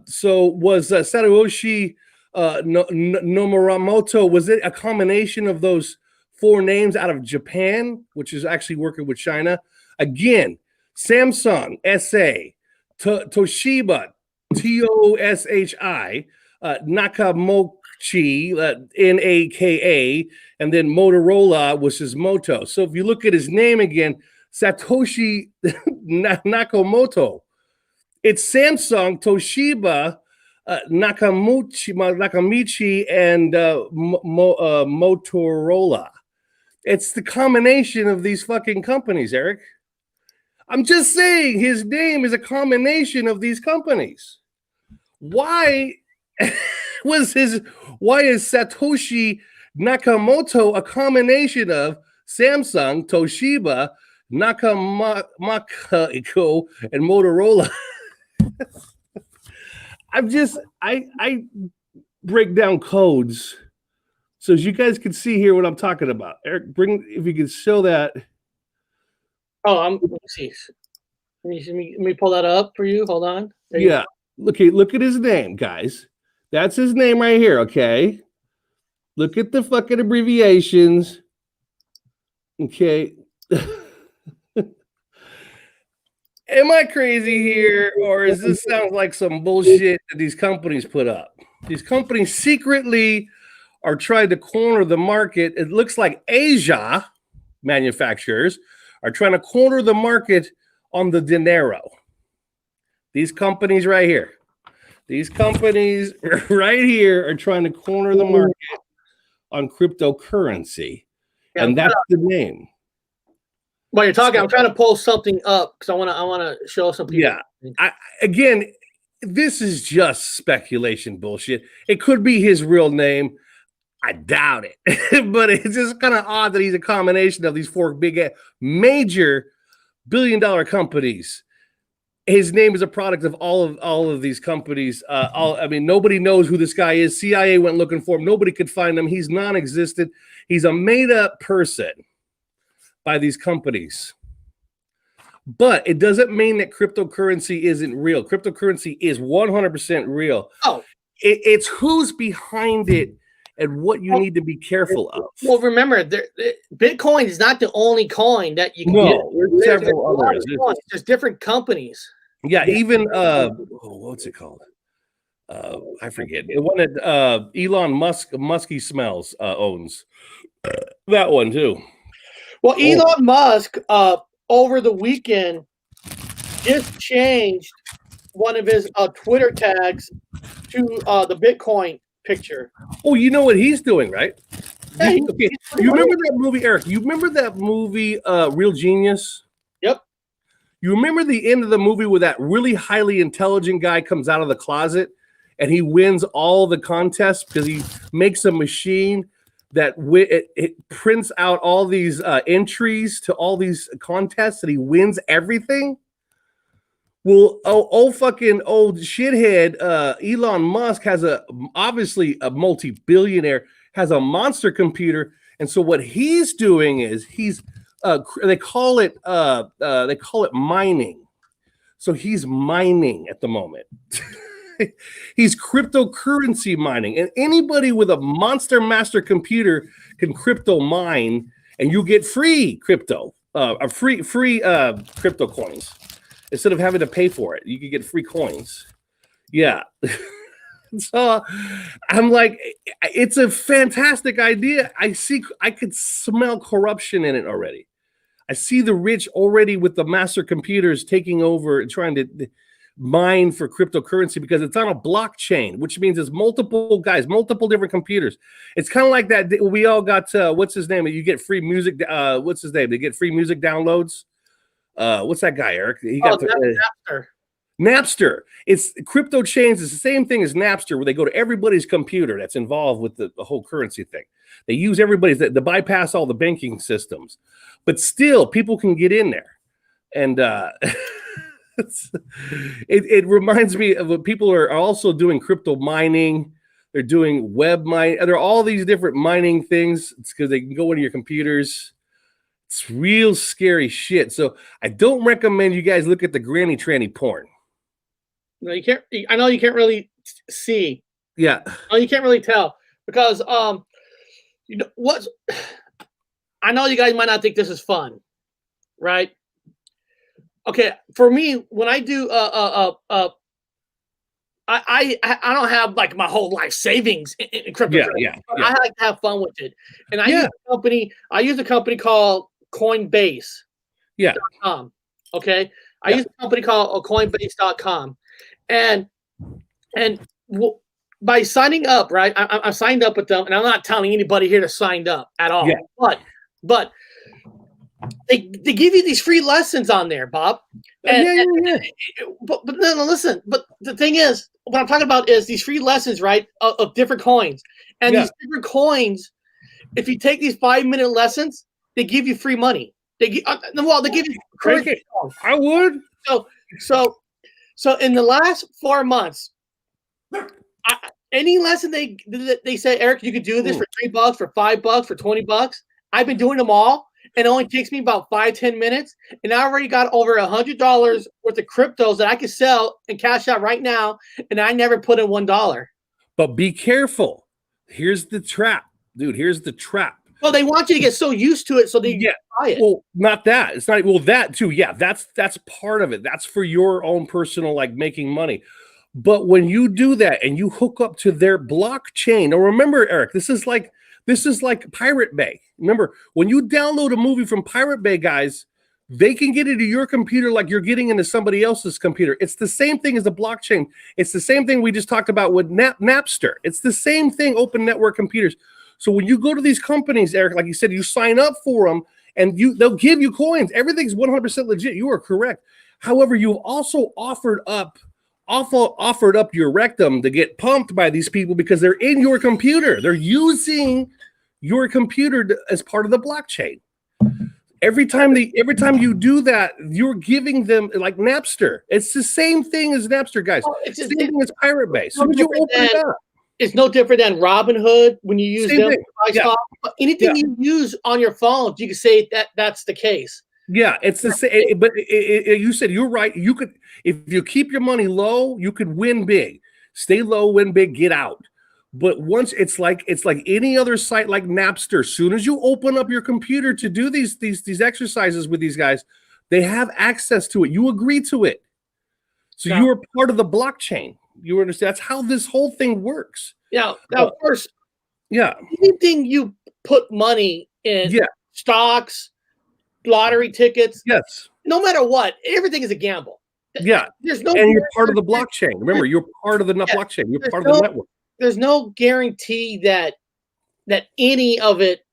So was Satoshi Nakamoto? Was it a combination of those four names out of Japan, which is actually working with China? Again, Samsung SA, Toshiba Toshi, Nakamoto. Naka, and then Motorola, which is Moto. So if you look at his name again, Satoshi Nakamoto, it's Samsung, Toshiba, Nakamichi, and Motorola. It's the combination of these fucking companies, Eric. I'm just saying his name is a combination of these companies. Why is Satoshi Nakamoto a combination of Samsung, Toshiba, Nakamoto and Motorola. I break down codes so as you guys can see here what I'm talking about. Eric, if you could show that. Oh, let me see. Let me pull that up for you. Hold on. Yeah. Look at his name, guys. That's his name right here, okay? Look at the fucking abbreviations. Okay. Am I crazy here, or is this sounds like some bullshit that these companies put up? These companies secretly are trying to corner the market. It looks like Asia manufacturers are trying to corner the market on the dinero. These companies right here. These companies right here are trying to corner the market on cryptocurrency. Yeah, and that's the name. While you're talking, I'm trying to pull something up because I want to show some people. Yeah. Again, this is just speculation bullshit. It could be his real name. I doubt it. But it's just kind of odd that he's a combination of these four big major billion-dollar companies. His name is a product of all of these companies. I mean, nobody knows who this guy is. CIA went looking for him. Nobody could find him. He's non-existent. He's a made-up person by these companies. But it doesn't mean that cryptocurrency isn't real. Cryptocurrency is 100% real. Oh, it's who's behind it and what you need to be careful of. Well, remember, Bitcoin is not the only coin that you can get. There's several others. There's different companies. Yeah, even what's it called? I forget. The one that Elon Musky Smells owns. That one too. Well, Elon Musk over the weekend just changed one of his Twitter tags to the Bitcoin picture. Oh, you know what he's doing, right? Yeah, you remember that movie, Eric? You remember that movie, Real Genius? Yep. You remember the end of the movie where that really highly intelligent guy comes out of the closet and he wins all the contests because he makes a machine that it prints out all these entries to all these contests and he wins everything? Well, fucking old shithead Elon Musk has obviously a multi-billionaire, has a monster computer, and so what he's doing is he's they call it mining. So he's mining at the moment. He's cryptocurrency mining, and anybody with a monster master computer can crypto mine, and you get free crypto, free crypto coins. Instead of having to pay for it, you can get free coins. Yeah. So I'm like, it's a fantastic idea. I could smell corruption in it already. I see the rich already with the master computers taking over and trying to mine for cryptocurrency because it's on a blockchain, which means it's multiple guys, multiple different computers. It's kind of like that. We all got, what's his name? You get free music. What's his name? They get free music downloads. What's that guy, Eric? He got Napster. Napster. It's crypto chains. It's the same thing as Napster, where they go to everybody's computer that's involved with the whole currency thing. They use everybody's to bypass all the banking systems, but still people can get in there. And it reminds me of what people are also doing crypto mining. They're doing web mining. There are all these different mining things. It's because they can go into your computers. It's real scary shit. So I don't recommend you guys look at the granny tranny porn. No, you can't. I know you can't really see. Yeah. No, you can't really tell because you know what? I know you guys might not think this is fun, right? Okay, for me, when I do I don't have like my whole life savings in crypto. Yeah. I like to have fun with it, and I use a company called Coinbase. Yeah. Okay. I use a company called Coinbase.com, and by signing up, right? I signed up with them, and I'm not telling anybody here to sign up at all. Yeah. But they give you these free lessons on there, Bob. But no, listen. But the thing is, what I'm talking about is these free lessons, right, of different coins, and these different coins. If you take these 5-minute lessons, they give you free money. They give you currency. I would. So in the last 4 months, any lesson they say, Eric, you could do this for $3, for $5, for $20. I've been doing them all, and it only takes me about 5-10 minutes, and I already got over $100 worth of cryptos that I could sell and cash out right now, and I never put in $1. But be careful. Here's the trap, dude. Here's the trap. Well, they want you to get so used to it so they buy it. Well, not that. It's not. Well, that too. Yeah, that's part of it. That's for your own personal, like, making money. But when you do that and you hook up to their blockchain, now remember, Eric, this is like Pirate Bay. Remember, when you download a movie from Pirate Bay, guys, they can get into your computer like you're getting into somebody else's computer. It's the same thing as a blockchain. It's the same thing we just talked about with Napster. It's the same thing, open network computers. So when you go to these companies, Eric, like you said, you sign up for them and they'll give you coins. Everything's 100% legit. You are correct. However, you've also offered up your rectum to get pumped by these people because they're in your computer. They're using your computer as part of the blockchain. Every time you do that, you're giving them, like Napster. It's the same thing as Napster, guys. It's the same thing as Pirate Bay. So you open it up. It's no different than Robinhood when you use them. Anything you use on your phone, you can say that's the case. Yeah, it's the same. But you said you're right. You could, if you keep your money low, you could win big. Stay low, win big, get out. But once it's like any other site like Napster. As soon as you open up your computer to do these exercises with these guys, they have access to it. You agree to it, so you are part of the blockchain. You understand? That's how this whole thing works. Yeah. Now, of course. Yeah. Anything you put money in, stocks, lottery tickets. Yes. No matter what, everything is a gamble. Yeah. There's no. And you're part of the blockchain. Remember, you're part of the blockchain. You're part of the network. There's no guarantee that any of it,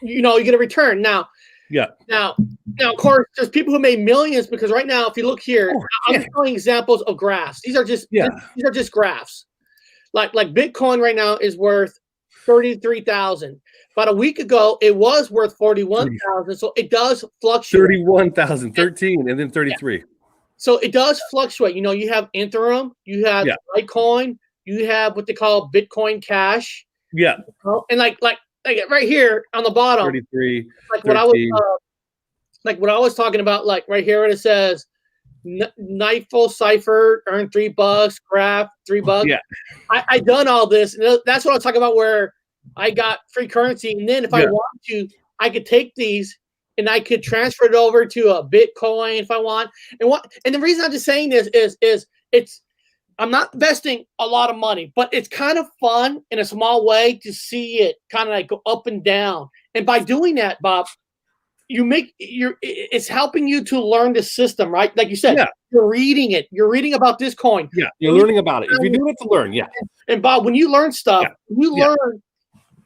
you're going to return. Now, Now, of course, there's people who made millions because right now, if you look here, I'm showing examples of graphs. These are just graphs. Like Bitcoin right now is worth 33,000. About a week ago, it was worth 41,000. So it does fluctuate. 31,000, 13, and then 33. So it does fluctuate. You have Ethereum, you have Litecoin, you have what they call Bitcoin Cash. Yeah. And like right here on the bottom, 33. Like 13. What I was talking about, like right here when it says Nightfall Cipher earned $3, graph $3. Yeah. I done all this, and that's what I'm talking about where I got free currency, and then if I want to, I could take these and I could transfer it over to a Bitcoin if I want. And the reason I'm just saying this is it's I'm not investing a lot of money, but it's kind of fun in a small way to see it kind of like go up and down. And by doing that, Bob, it's helping you to learn the system, right? Like you said, you're reading it. You're reading about this coin. Yeah, you're learning about it. If you do it to learn, And Bob, when you learn stuff, learn.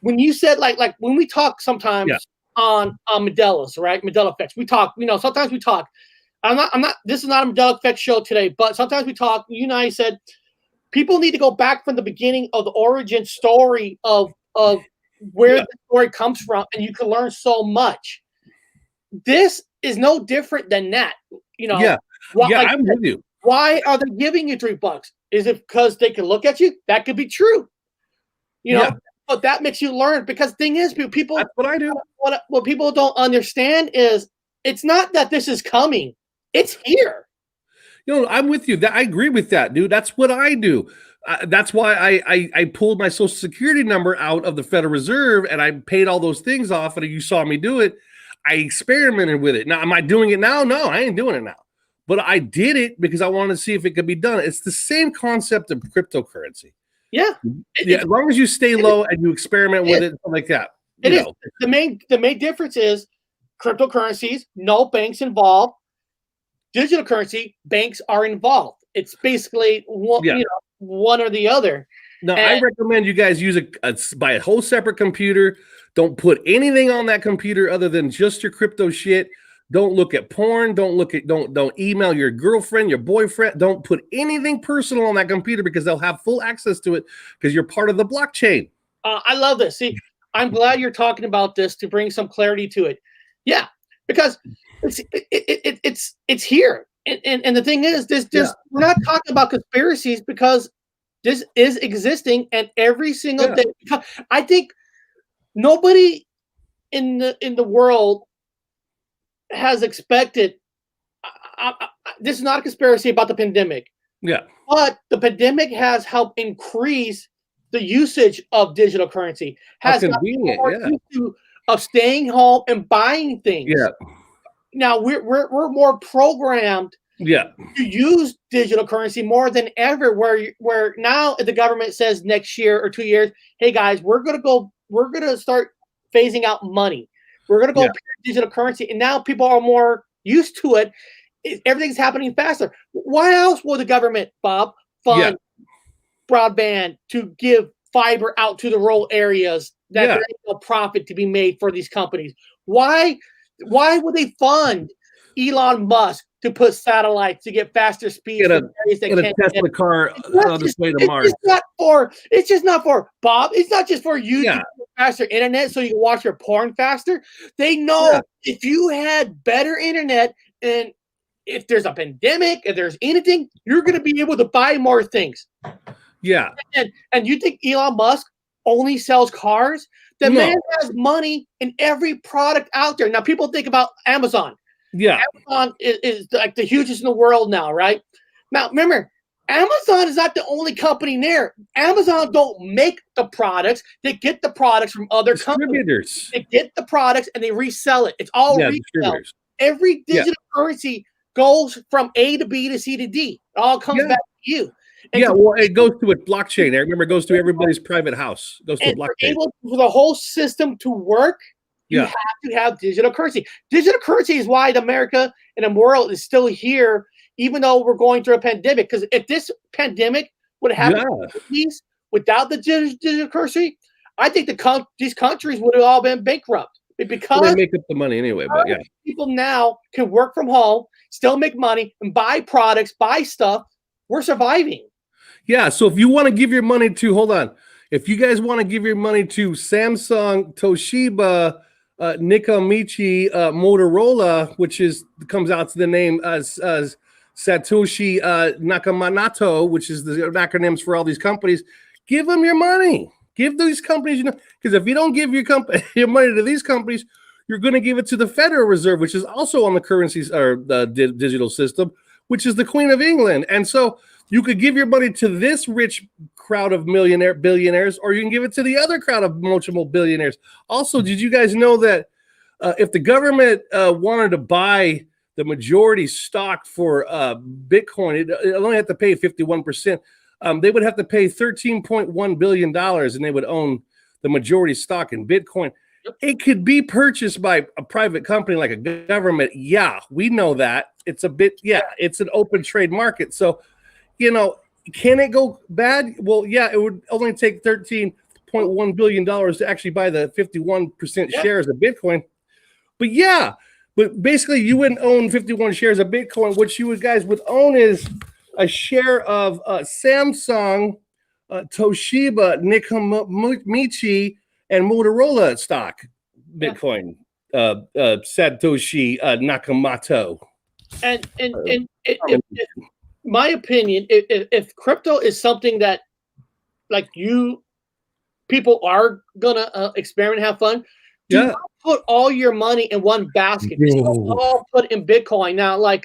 When you said like when we talk sometimes on Mandela's, right? Mandela effects. We talk. Sometimes we talk. I'm not. This is not a Mandela effect show today, but sometimes we talk. You and I said people need to go back from the beginning of the origin story of where the story comes from, and you can learn so much. This is no different than that. I'm with you. Why are they giving you $3? Is it because they can look at you? That could be true. But that makes you learn because the thing is, people. That's what I do. What people don't understand is it's not that this is coming; it's here. I'm with you. I agree with that, dude. That's what I do. That's why I pulled my Social Security number out of the Federal Reserve and I paid all those things off. And you saw me do it. I experimented with it. Now, am I doing it now? No, I ain't doing it now. But I did it because I wanted to see if it could be done. It's the same concept of cryptocurrency. Yeah. As long as you stay low and you experiment with it, like that. It is. The main difference is cryptocurrencies, no banks involved. Digital currency, banks are involved. It's basically one or the other. No, I recommend you guys use buy a whole separate computer. Don't put anything on that computer other than just your crypto shit. Don't look at porn. Don't email your girlfriend, your boyfriend. Don't put anything personal on that computer because they'll have full access to it because you're part of the blockchain. I love this. See, I'm glad you're talking about this to bring some clarity to it. Yeah, because it's here. And the thing is, we're not talking about conspiracies because this is existing, and every single day. I think nobody in the world has expected. This is not a conspiracy about the pandemic. Yeah, but the pandemic has helped increase the usage of digital currency. Has got people more used to of staying home and buying things. Yeah. Now we're more programmed. Yeah. To use digital currency more than ever. Where now the government says next year or 2 years, hey guys, we're gonna start phasing out money. We're gonna go digital currency, and now people are more used to it. Everything's happening faster. Why else will the government, Bob, fund broadband to give fiber out to the rural areas that there ain't no profit to be made for these companies? Why would they fund Elon Musk to put satellites to get faster speeds? Get a Tesla car on the way to Mars. It's just not for Bob. It's not just for you to get faster internet so you can watch your porn faster. They know if you had better internet, and if there's a pandemic, if there's anything, you're going to be able to buy more things. Yeah. And you think Elon Musk only sells cars? The man has money in every product out there. Now, people think about Amazon. Yeah. Amazon is like the hugest in the world now, right? Now, remember, Amazon is not the only company there. Amazon don't make the products. They get the products from other companies. They get the products and they resell it. It's all resell. Every digital currency goes from A to B to C to D. It all comes back to you. And well, it goes to a blockchain. I remember it goes to everybody's private house. It goes to a blockchain. For the whole system to work, you have to have digital currency. Digital currency is why America and the world is still here, even though we're going through a pandemic. Because if this pandemic would have happened without the digital currency, I think these countries would have all been bankrupt. Because they make up the money anyway, but people now can work from home, still make money, and buy products, buy stuff. We're surviving. Yeah. So if you want to give your money to, if you guys want to give your money to Samsung, Toshiba, Nikamichi, Motorola, which comes out to the name as Satoshi Nakamoto, which is the acronyms for all these companies, give them your money. Give these companies, because if you don't give your money to these companies, you're going to give it to the Federal Reserve, which is also on the currencies or the digital system, which is the Queen of England. And so you could give your money to this rich crowd of billionaires, or you can give it to the other crowd of multiple billionaires. Also, did you guys know that if the government wanted to buy the majority stock for Bitcoin, it only had to pay 51%. They would have to pay $13.1 billion, and they would own the majority stock in Bitcoin. It could be purchased by a private company like a government. Yeah, we know that. It's it's an open trade market. So, can it go bad? Well, it would only take $13.1 billion to actually buy the 51% shares of Bitcoin. But basically you wouldn't own 51 shares of Bitcoin. What you guys would own is a share of Samsung, Toshiba, Nikamichi, and Motorola stock Bitcoin. Satoshi Nakamoto. And my opinion, if crypto is something that like people are gonna experiment, have fun, do not put all your money in one basket. All put in Bitcoin. Now, like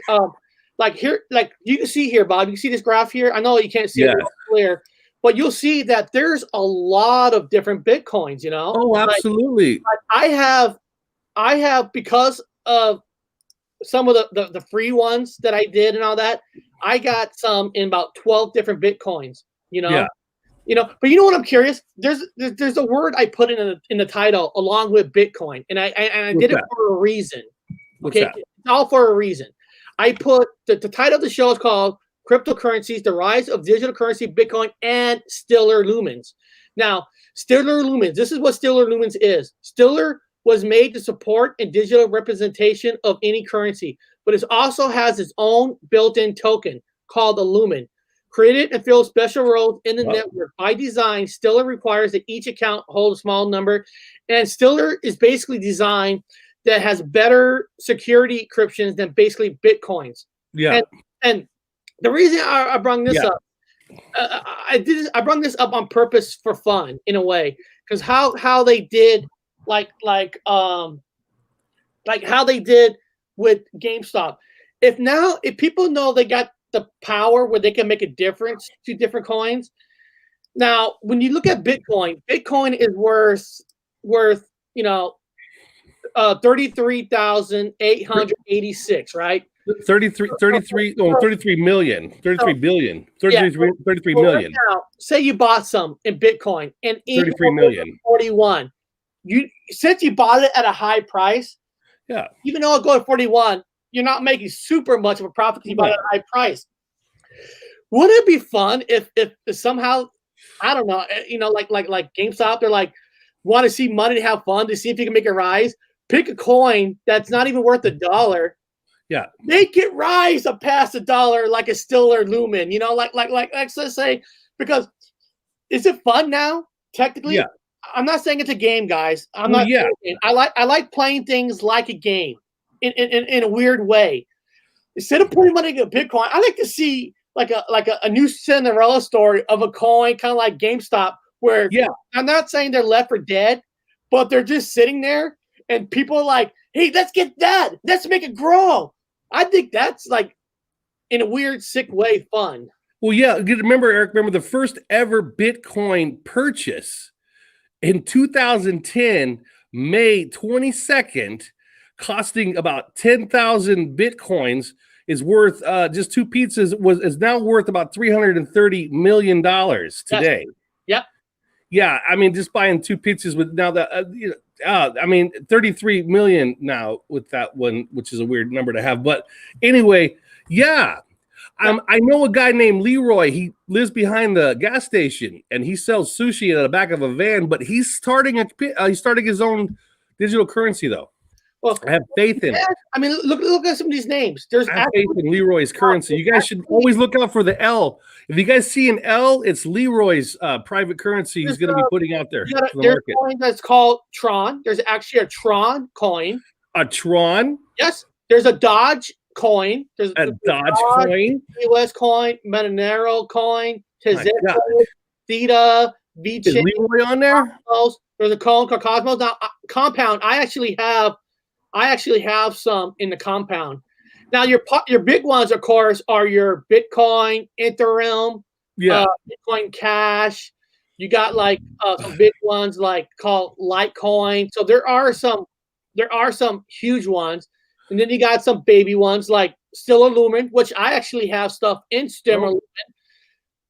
here, like you can see here, Bob, you can see this graph here. I know you can't see it clear, but you'll see that there's a lot of different Bitcoins, Oh, absolutely. I have because of some of the free ones that I did and all that, I got some in about 12 different Bitcoins, but you know what I'm curious? There's a word I put in the title along with Bitcoin, and I did it for a reason. Okay, it's all for a reason. I put the title of the show is called Cryptocurrencies: The Rise of Digital Currency, Bitcoin, and Stellar Lumens. Now, Stellar Lumens, this is what Stellar Lumens is. Stellar was made to support a digital representation of any currency, but it also has its own built-in token called a lumen. Created and fills special roles in the network. By design, Stellar requires that each account hold a small number, and Stellar is basically designed that has better security encryptions than basically Bitcoins. Yeah. And the reason I brought this up, I brought this up on purpose for fun in a way, because how they did like how they did with GameStop. If people know they got the power where they can make a difference to different coins. Now, when you look at Bitcoin is worth 33,886, right? 33 million, 33 billion, 33 million. Now, say you bought some in Bitcoin and 33 million. 41. Since you bought it at a high price, yeah, even though it goes to 41, you're not making super much of a profit because you bought it at a high price. Wouldn't it be fun if somehow, I don't know, like GameStop, they're like, want to see money to have fun, to see if you can make it rise? Pick a coin that's not even worth $1. Yeah, make it rise up past $1, like a Stiller Lumen. Like let's say, because is it fun now? Technically, yeah. I'm not saying it's a game, guys. I like playing things like a game in a weird way. Instead of putting money into Bitcoin, I like to see like a new Cinderella story of a coin, kind of like GameStop, where I'm not saying they're left for dead, but they're just sitting there and people are like, hey, let's get that. Let's make it grow. I think that's like, in a weird, sick way, fun. Well, yeah. Remember, Eric, the first ever Bitcoin purchase in 2010, May 22nd, costing about 10,000 Bitcoins, is worth just two pizzas, is now worth about $330 million today. Yep. Yeah, I mean, just buying two pizzas with now that 33 million now with that one, which is a weird number to have. But anyway, yeah. I know a guy named Leroy. He lives behind the gas station and he sells sushi at the back of a van. But he's starting his own digital currency though. Well, I have faith in it. I mean, look at some of these names. I have faith in Leroy's currency. You guys should always look out for the L. If you guys see an L, it's Leroy's private currency he's going to be putting out there. There's a coin that's called Tron. There's actually a Tron coin. A Tron? Yes. There's a Dodge coin. There's a Dodge coin. US coin, Monero coin, Tezeto, Theta, VeChain. Is Leroy on there? Cosmos. There's a coin called Cosmos. Now, Compound. I actually have some in the Compound. Now, your big ones, of course, are your Bitcoin, Ethereum, Bitcoin Cash. You got like some big ones like called Litecoin. So there are some huge ones, and then you got some baby ones like Stiller Lumen, which I actually have stuff in Stiller Lumen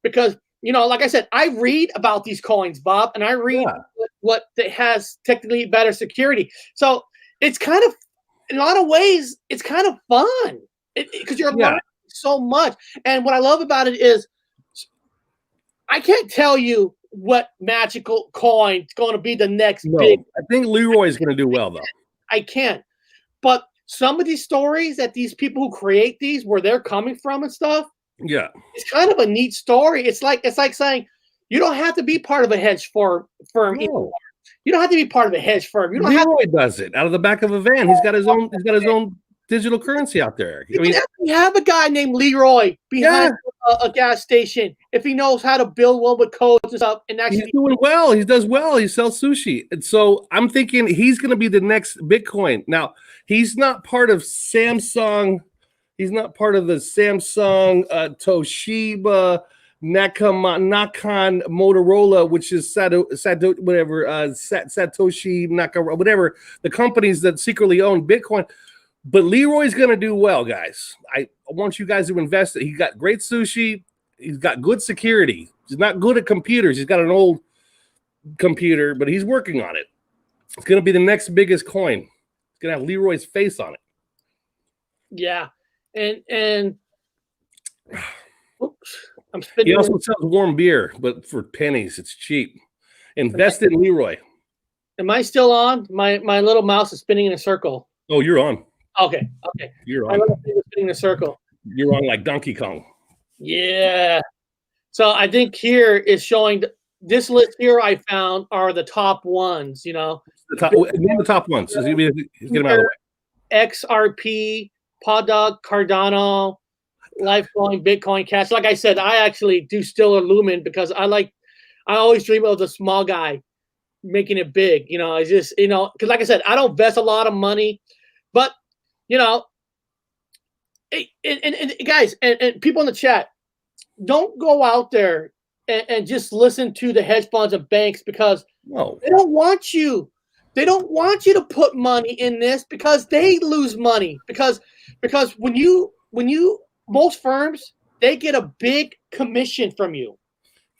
because like I said, I read about these coins, Bob, and I read what has technically better security. So it's kind of, in a lot of ways, it's kind of fun because you're learning so much. And what I love about it is I can't tell you what magical coin is going to be the next big. I think Leroy is going to do well, though. I can't. But some of these stories that these people who create these, where they're coming from and stuff, it's kind of a neat story. It's like saying you don't have to be part of a hedge firm anymore. You don't have to be part of a hedge firm. You don't Leroy does it out of the back of a van. He's got his own digital currency out there. We have a guy named Leroy behind a gas station. If he knows how to build one with codes and stuff, and actually he's doing well. He does well. He sells sushi, and so I'm thinking he's going to be the next Bitcoin. Now he's not part of Samsung. He's not part of the Samsung, Toshiba, Nakon, Motorola, which is Satoshi Nakamoto, whatever, the companies that secretly own Bitcoin. But Leroy's going to do well, guys. I want you guys to invest. He got great sushi. He's got good security. He's not good at computers. He's got an old computer, but he's working on it. It's going to be the next biggest coin. It's going to have Leroy's face on it. Yeah. And oops. He also sells warm beer, but for pennies. It's cheap. Invest in Leroy. Am I still on? My little mouse is spinning in a circle. Oh, you're on. Okay. You're on. My little thing is spinning in a circle. You're on like Donkey Kong. Yeah. So I think here is showing this list here I found are the top ones. You know, Name the top ones. Get them out of the way. XRP, Podog, Cardano, Lifecoin, Bitcoin Cash. Like I said, I actually do still a Lumen because I always dream of the small guy making it big. You know, I just, you know, because like I said, I don't invest a lot of money, but you know, and guys and people in the chat, don't go out there and just listen to the hedge funds and banks because they don't want you. They don't want you to put money in this because they lose money. Because when you most firms, they get a big commission from you.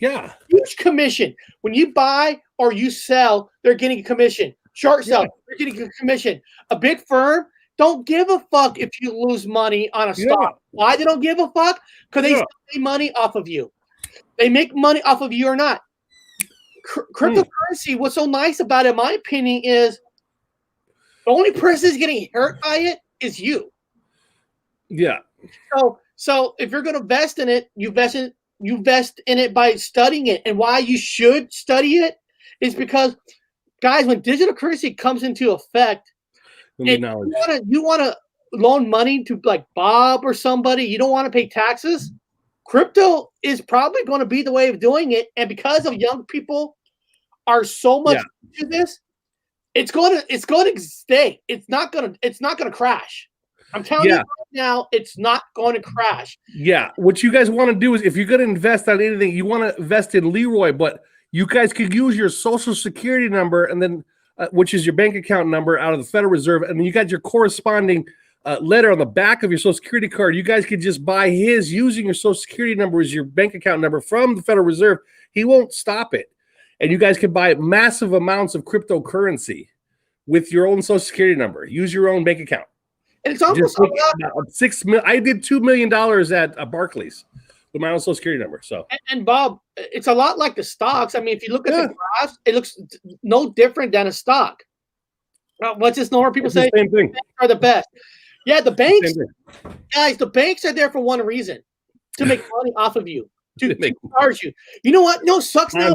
Yeah. Huge commission. When you buy or you sell, they're getting a commission. Short sell, they're getting a commission. A big firm don't give a fuck if you lose money on a stock. Why they don't give a fuck? Because they make money off of you. They make money off of you or not. Cryptocurrency, what's so nice about it, in my opinion, is the only person who's getting hurt by it is you. Yeah. So if you're going to invest in it, you invest in it by studying it. And why you should study it is because, guys, when digital currency comes into effect, you want to loan money to like Bob or somebody, you don't want to pay taxes. Crypto is probably going to be the way of doing it. And because of young people are so much into this, it's going to stay. It's not going to crash. I'm telling you right now, it's not going to crash. Yeah. What you guys want to do is, if you're going to invest on anything, you want to invest in Leroy, but you guys could use your social security number and then, which is your bank account number out of the Federal Reserve. And then you got your corresponding letter on the back of your social security card. You guys could just buy his using your social security number as your bank account number from the Federal Reserve. He won't stop it. And you guys can buy massive amounts of cryptocurrency with your own social security number. Use your own bank account. And it's almost I did $2 million at Barclays with my own social security number. So and Bob, it's a lot like the stocks. I mean, if you look at the graphs, it looks no different than a stock. What's just normal people say? Same thing. Are the best. Yeah, the banks, guys. The banks are there for one reason: to make money off of you, to charge you. You know what? No, sucks now.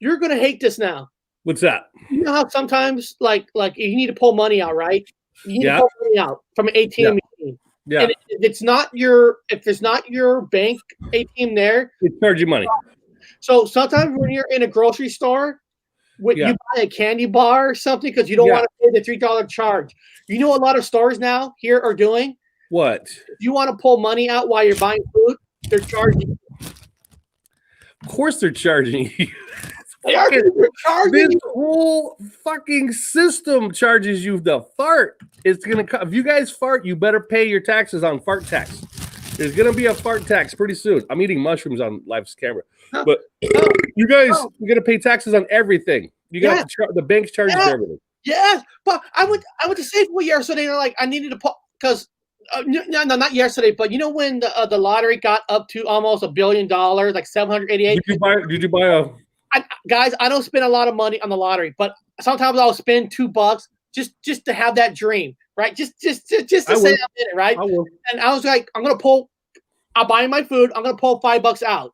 You're gonna hate this now. What's that? You know how sometimes, like you need to pull money out, right? You need to pull money out from an ATM machine. Yeah. And if it's not your bank ATM there, they charge you money. So sometimes when you're in a grocery store, you buy a candy bar or something because you don't want to pay the $3 charge. You know, a lot of stores now here are doing what? If you want to pull money out while you're buying food, they're charging you. Of course, they're charging you. This whole fucking system charges you the fart. It's gonna come. If you guys fart, you better pay your taxes on fart tax. There's gonna be a fart tax pretty soon. I'm eating mushrooms on live camera, but you guys are gonna pay taxes on everything. You got the banks charge you for everything. Yeah, but I went to Safeway yesterday and I needed to pull because no, not yesterday, but you know when the lottery got up to almost $1 billion, like 788. Did you buy a? Guys, I don't spend a lot of money on the lottery, but sometimes I'll spend $2 just to have that dream, right? Just to say I'm in it, right? And I was like, I'll buy my food. I'm gonna pull $5 out.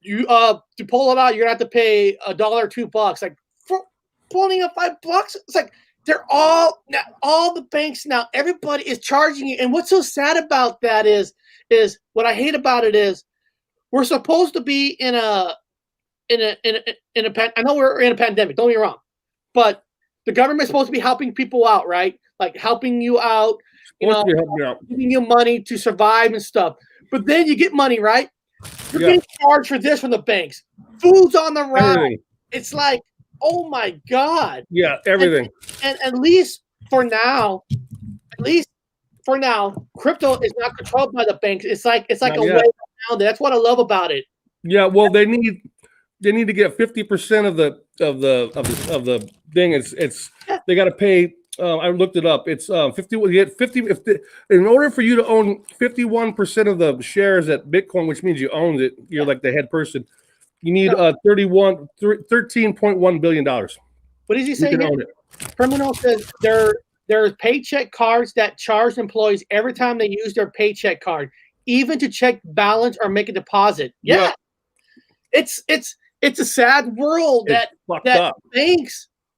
You to pull it out, you're gonna have to pay $1 or $2. Like for pulling up $5, it's like they're all the banks now. Everybody is charging you, and what's so sad about that is what I hate about it is we're supposed to be in a I know we're in a pandemic, don't get me wrong, but the government's supposed to be helping people out, right? Like helping you out, giving you money to survive and stuff. But then you get money, right? You're getting charged for this from the banks. Food's on the rise. It's like, oh my God. Yeah, everything. And at least for now, crypto is not controlled by the banks. It's like a way around it. That's what I love about it. Yeah, well, they need to get 50% of the thing. It's they got to pay. I looked it up. It's 50. You get 50. In order for you to own 51% of the shares at Bitcoin, which means you own it, you're like the head person. You need $13.1 billion. What did he say? Criminal says there are paycheck cards that charge employees every time they use their paycheck card, even to check balance or make a deposit. Yeah. It's it's a sad world It's fucked up.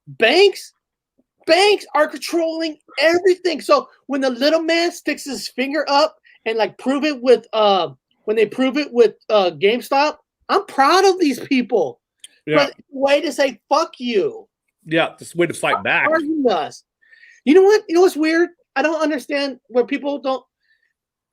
banks are controlling everything. So when the little man sticks his finger up and like prove it with when they prove it with GameStop, I'm proud of these people. Yeah. But way to say fuck you. Yeah, this way to fight back. Us. You know what? You know what's weird? I don't understand where people don't.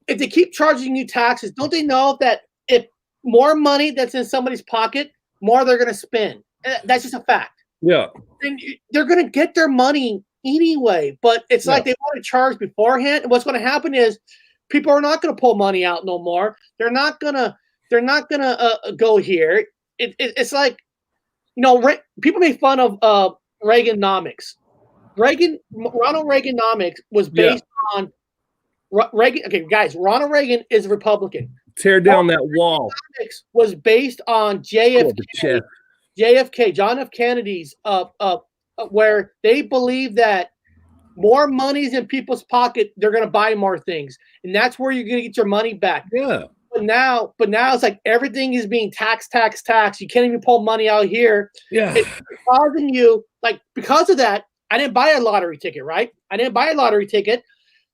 If they keep charging you taxes, don't they know that if more money that's in somebody's pocket, more they're going to spend? That's just a fact. Yeah. And they're going to get their money anyway, but it's like they want to charge beforehand. And what's going to happen is people are not going to pull money out no more. They're not gonna go here. It's like, you know, people make fun of Reaganomics. Ronald Reaganomics was based on Reagan. Okay, guys, Ronald Reagan is a Republican. Tear down that wall. Was based on JFK, John F. Kennedy's, where they believe that more money's in people's pocket, they're going to buy more things, and that's where you're going to get your money back. Yeah. But now it's like everything is being taxed. You can't even pull money out here. Yeah. It's causing you, like, because of that. I didn't buy a lottery ticket, right? I didn't buy a lottery ticket.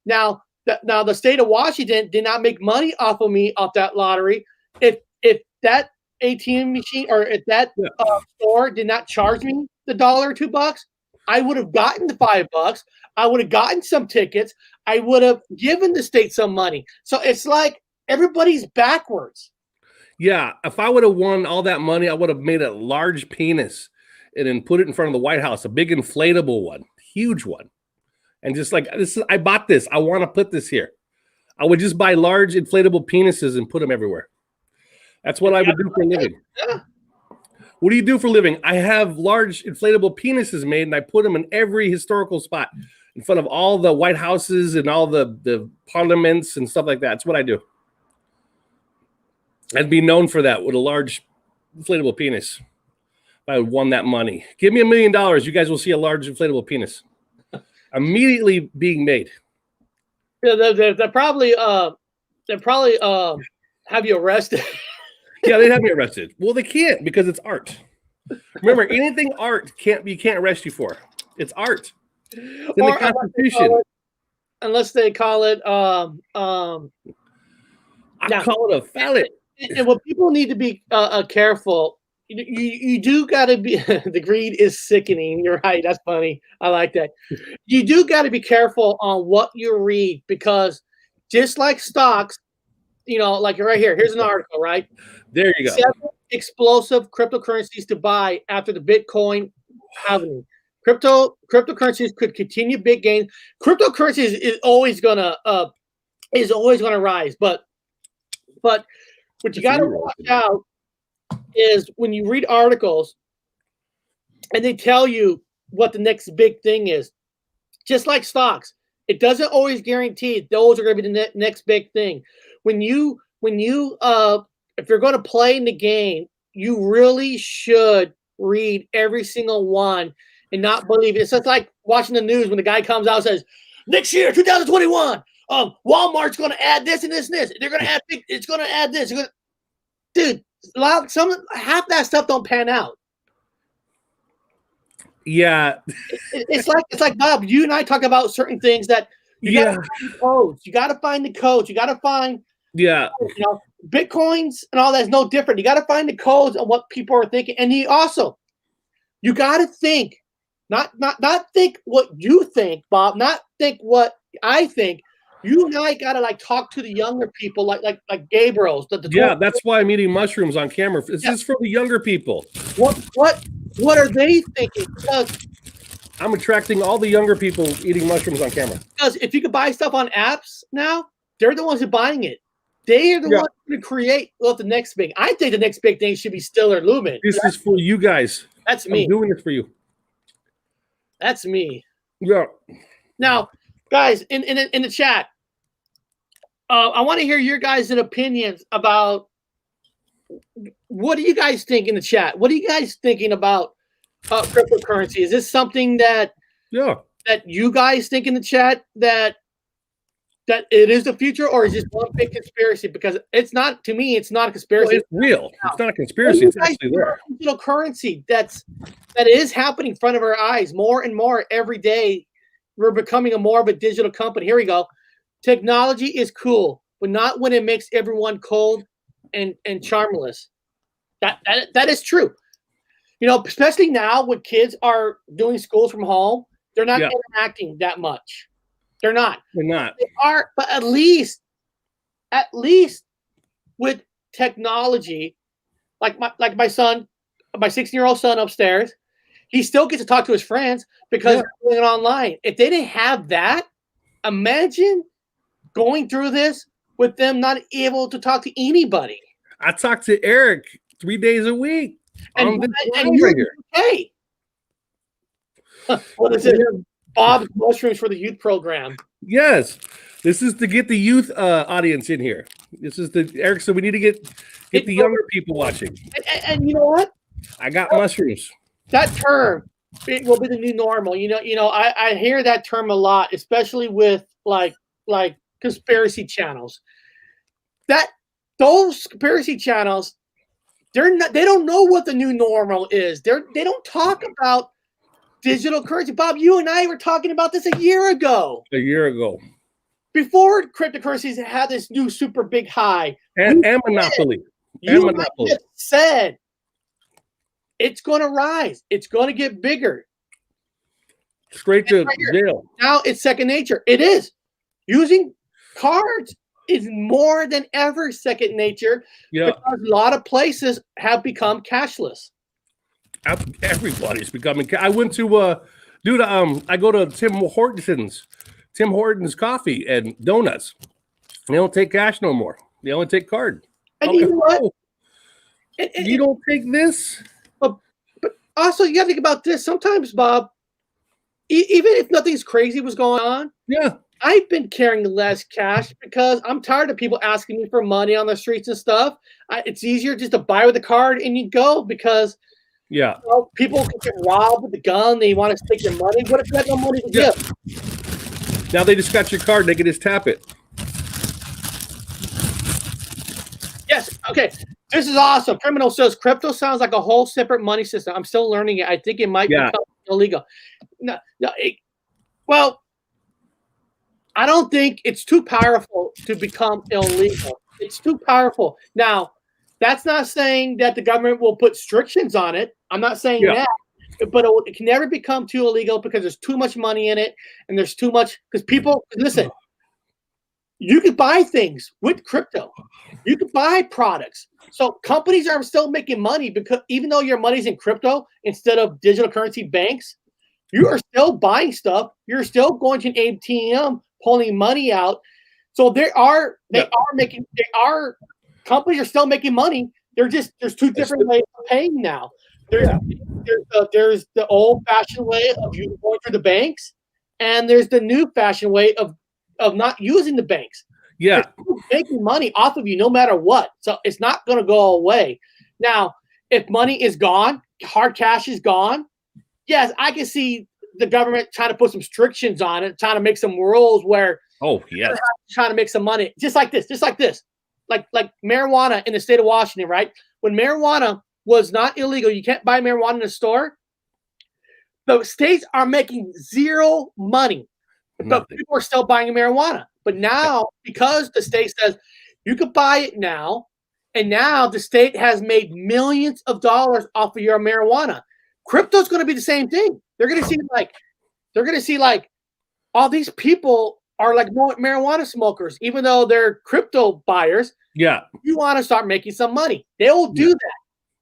Now the state of Washington did not make money off of me off that lottery. If that ATM machine or if that store did not charge me the $1 or $2, I would have gotten the $5. I would have gotten some tickets. I would have given the state some money. So it's like everybody's backwards. Yeah, if I would have won all that money, I would have made a large penis and then put it in front of the White House, a big inflatable one, huge one. And just like, I bought this. I want to put this here. I would just buy large inflatable penises and put them everywhere. That's what I would do for a living. Yeah. What do you do for a living? I have large inflatable penises made, and I put them in every historical spot in front of all the White Houses and all the parliaments and stuff like that. That's what I do. I'd be known for that with a large inflatable penis. If I would won that money. Give me $1 million. You guys will see a large inflatable penis immediately being made. Yeah, they'll probably have you arrested. Yeah, they'd have me arrested. Well, they can't because it's art. Remember, anything art you can't arrest you for. It's art. It's in the Constitution. Unless they call it I call it a felon. And what people need to be careful. You do got to be. The greed is sickening. You're right. That's funny. I like that. You do got to be careful on what you read, because just like stocks, you know, like right here. Here's an article. Right there, you go. 7 explosive cryptocurrencies to buy after the Bitcoin halving. Cryptocurrencies could continue big gains. Cryptocurrencies is always gonna rise, but what you got to watch out is when you read articles and they tell you what the next big thing is. Just like stocks, it doesn't always guarantee those are going to be the next big thing. When you if you're going to play in the game, you really should read every single one and not believe it. It's just like watching the news when the guy comes out and says, next year, 2021, Walmart's going to add this and this and this. They're going to add, it's going to add this. Dude, half that stuff don't pan out. Yeah. It's like Bob, you and I talk about certain things that you got to find the codes. You got to find the codes. You got to find, Bitcoins and all that's no different. You got to find the codes on what people are thinking. And you got to think, not think what you think, Bob, not think what I think. You and I got to like talk to the younger people, like Gabriel's. That's why I'm eating mushrooms on camera. This is for the younger people. What are they thinking? Because I'm attracting all the younger people eating mushrooms on camera. Because if you can buy stuff on apps now, they're the ones who are buying it. They are the ones who create the next big. I think the next big thing should be Stellar Lumen. This is for you guys. That's me. I'm doing this for you. That's me. Yeah. Now, guys, in the chat, I want to hear your guys' opinions about what do you guys think in the chat? What are you guys thinking about cryptocurrency? Is this something that you guys think in the chat that that it is the future, or is just one big conspiracy? Because it's not, to me, it's not a conspiracy. Well, it's real. It's not a conspiracy. It's actually there. Digital currency that is happening in front of our eyes more and more every day. We're becoming more of a digital company. Here we go. Technology is cool, but not when it makes everyone cold and charmless. That is true. You know, especially now when kids are doing schools from home, they're not interacting that much. They're not. They're not. They are, but at least with technology, like my son, my 16-year-old son upstairs, he still gets to talk to his friends because they're doing it online. If they didn't have that, imagine going through this with them not able to talk to anybody. I talk to Eric 3 days a week. And you're okay. What is it? Bob's Mushrooms for the Youth Program. Yes. This is to get the youth audience in here. This is the Eric. So we need to get the younger people watching. And you know what? I got mushrooms. That term, it will be the new normal. I hear that term a lot, especially with like conspiracy channels. Those conspiracy channels, they don't know what the new normal is. They don't talk about digital currency. Bob, you and I were talking about this a year ago. Before cryptocurrencies had this new super big high. And monopoly. You said it's going to rise. It's going to get bigger. Straight to jail. Now it's second nature. It is. Using cards is more than ever second nature. Yeah. Because a lot of places have become cashless. Everybody's becoming. I went to I go to Tim Hortons Coffee and Donuts. They don't take cash no more. They only take card. And you know what? You don't take this. But also, you got to think about this. Sometimes, Bob, even if nothing's crazy was going on, I've been carrying less cash because I'm tired of people asking me for money on the streets and stuff. It's easier just to buy with a card and you go because people can get robbed with a gun. They want to take your money. What if you have no money to give? Now they just got your card. They can just tap it. Yes. Okay. This is awesome. Criminal says crypto sounds like a whole separate money system. I'm still learning it. I think it might become illegal. Well, I don't think it's too powerful to become illegal. It's too powerful. Now, that's not saying that the government will put restrictions on it. I'm not saying that. But it can never become too illegal because there's too much money in it and there's too much because people listen. You could buy things with crypto. You could buy products. So companies are still making money because even though your money's in crypto instead of digital currency banks, you are still buying stuff. You're still going to an ATM, pulling money out. So companies are still making money. There's two different ways of paying now. There's the old-fashioned way of you going through the banks, and there's the new-fashioned way of not using the banks. Yeah, they're making money off of you no matter what. So it's not going to go away. Now, if money is gone, hard cash is gone. Yes, I can see the government trying to put some restrictions on it, trying to make some rules where trying to make some money, just like this, like marijuana in the state of Washington, right? When marijuana was not illegal, you can't buy marijuana in a store. The states are making zero money, but people are still buying marijuana. But now, because the state says you could buy it now, and now the state has made millions of dollars off of your marijuana. Crypto's going to be the same thing. They're going to see like all these people are like marijuana smokers, even though they're crypto buyers. Yeah, you want to start making some money. They will do that.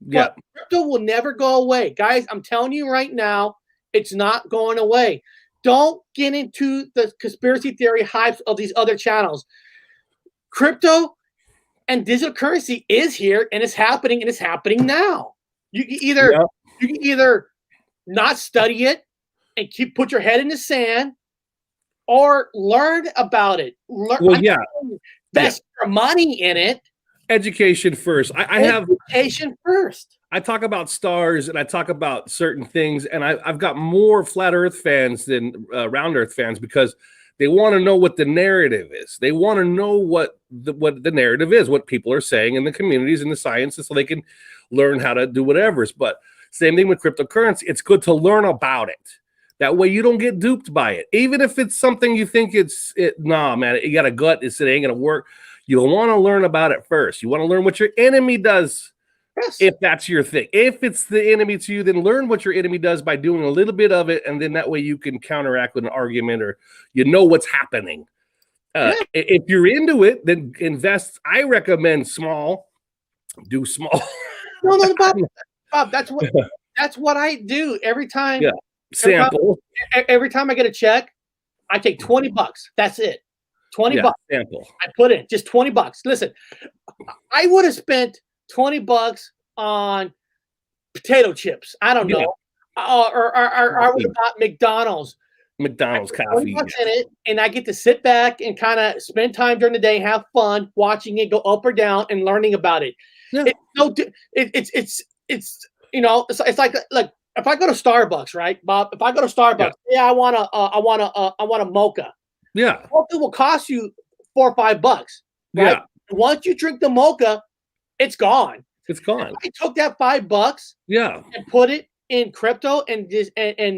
But crypto will never go away. Guys, I'm telling you right now, it's not going away. Don't get into the conspiracy theory hypes of these other channels. Crypto and digital currency is here and it's happening now. You can either not study it and put your head in the sand or learn about it. Invest your money in it. Education first. I have education first. I talk about stars and I talk about certain things, and I've got more flat Earth fans than round Earth fans because They want to know what the narrative is. They want to know what the narrative is, what people are saying in the communities and the sciences, so they can learn how to do whatever. But same thing with cryptocurrency. It's good to learn about it. That way you don't get duped by it. Even if it's something you think nah, man, you got a gut, it ain't going to work. You want to learn about it first. You want to learn what your enemy does. Yes. If that's your thing. If it's the enemy to you, then learn what your enemy does by doing a little bit of it, and then that way you can counteract with an argument, or you know what's happening. If you're into it, then invest. I recommend small. Do small. No, Bob, that's what I do every time. Yeah. Sample. Every time I get a check, I take $20. That's it. $20. Sample. I put in just $20. Listen, I would have spent $20 on potato chips. I don't know. Or I would have bought McDonald's coffee. $20 in it, and I get to sit back and kind of spend time during the day, have fun watching it go up or down and learning about it. Yeah. It's like if I go to Starbucks, right, Bob? If I go to Starbucks, I want a mocha. Yeah, mocha will cost you $4 or $5. Right? Yeah. Once you drink the mocha, it's gone. It's gone. I took that $5, and put it in crypto, and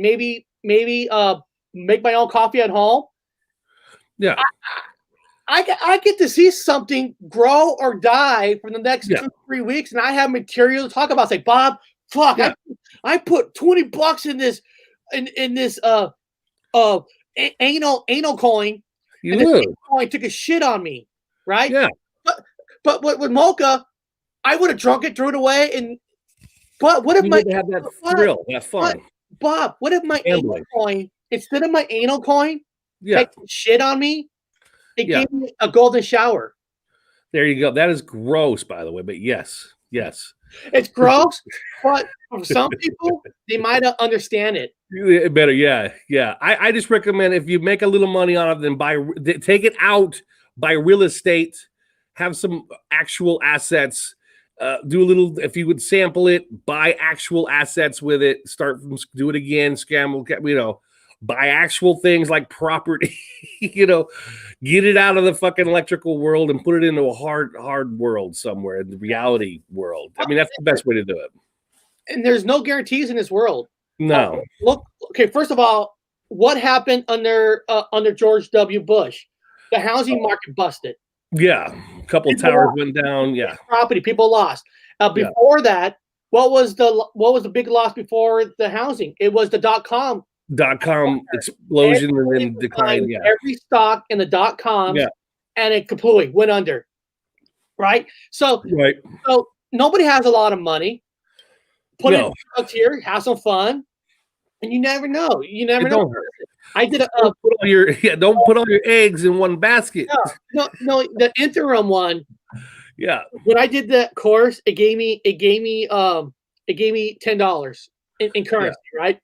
maybe make my own coffee at home. Yeah, I get to see something grow or die for the next 2-3 weeks, and I have material to talk about. Say, Bob, fuck, I put $20 in this anal coin, and this anal coin took a shit on me, right? Yeah. But with mocha, I would have drunk it, threw it away, but what if you need to have that thrill, that fun? Bob, what if my anal coin, instead of my anal coin, take shit on me? It gave me a golden shower. There you go. That is gross, by the way, but yes. It's gross, but for some people, they might not understand it. Better, yeah. I just recommend, if you make a little money on it, then take it out, buy real estate, have some actual assets, do a little, if you would sample it, buy actual assets with it, do it again, scam, buy actual things like property, get it out of the fucking electrical world and put it into a hard world somewhere, in the reality world. I mean, that's the best way to do it. And there's no guarantees in this world. No. First of all, what happened under George W. Bush? The housing market busted. Yeah, a couple of towers went down. Yeah, property, people lost. Before that, what was the big loss before the housing? It was the .com explosion and then decline. Yeah, every stock in the .com, and it completely went under. Right. So nobody has a lot of money. Put it here, have some fun, and you never know. I did don't put all your eggs in one basket. No, the interim one. Yeah. When I did that course, it gave me $10 in currency, right?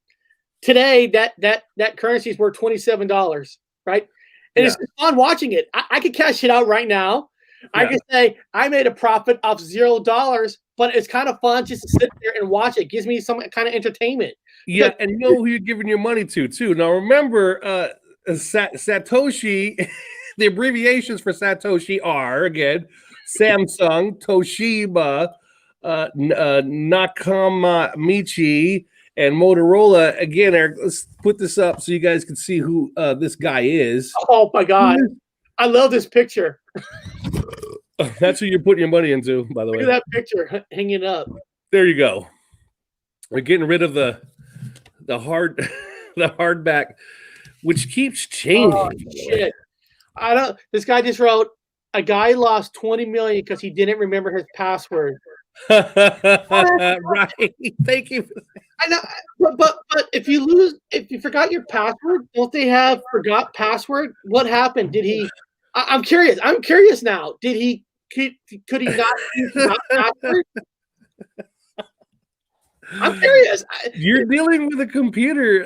Today that currency is worth $27, right? And it's fun watching it. I could cash it out right now. I could say I made a profit of $0, but it's kind of fun just to sit there and watch it. It gives me some kind of entertainment. Yeah, and you know who you're giving your money to, too. Now, remember, Satoshi, the abbreviations for Satoshi are, again, Samsung, Toshiba, Nakamichi, and Motorola. Again, Eric, let's put this up so you guys can see who this guy is. Oh, my God. I love this picture. That's who you're putting your money into, by the way. Look at that picture hanging up. There you go. We're getting rid of the hardback, which keeps changing. Oh, shit. This guy just wrote, a guy lost 20 million because he didn't remember his password. Right. Thank you. I know, but if you forgot your password, don't they have forgot password? What happened? Did he? I'm curious. I'm curious now. Could he not use forgot password? I'm curious. You're dealing with a computer.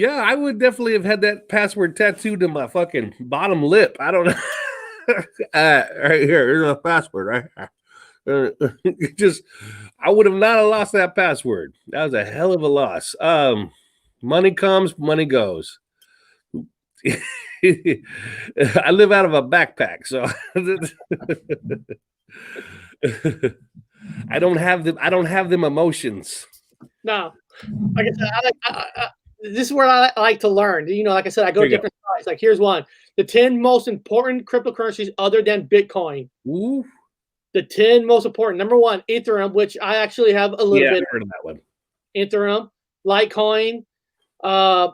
I would definitely have had that password tattooed to my fucking bottom lip. I don't know. Right here, here's my password. Right. I would have not lost that password. That was a hell of a loss. Money comes, money goes. I live out of a backpack, so I don't have them emotions. No, like I said, this is where I like to learn. You know, like I said, I go to different sites. Like here's one: the 10 most important cryptocurrencies other than Bitcoin. Ooh. The 10 most important. Number 1, Ethereum, which I actually have a little bit. I've heard of that one. Ethereum, Litecoin. And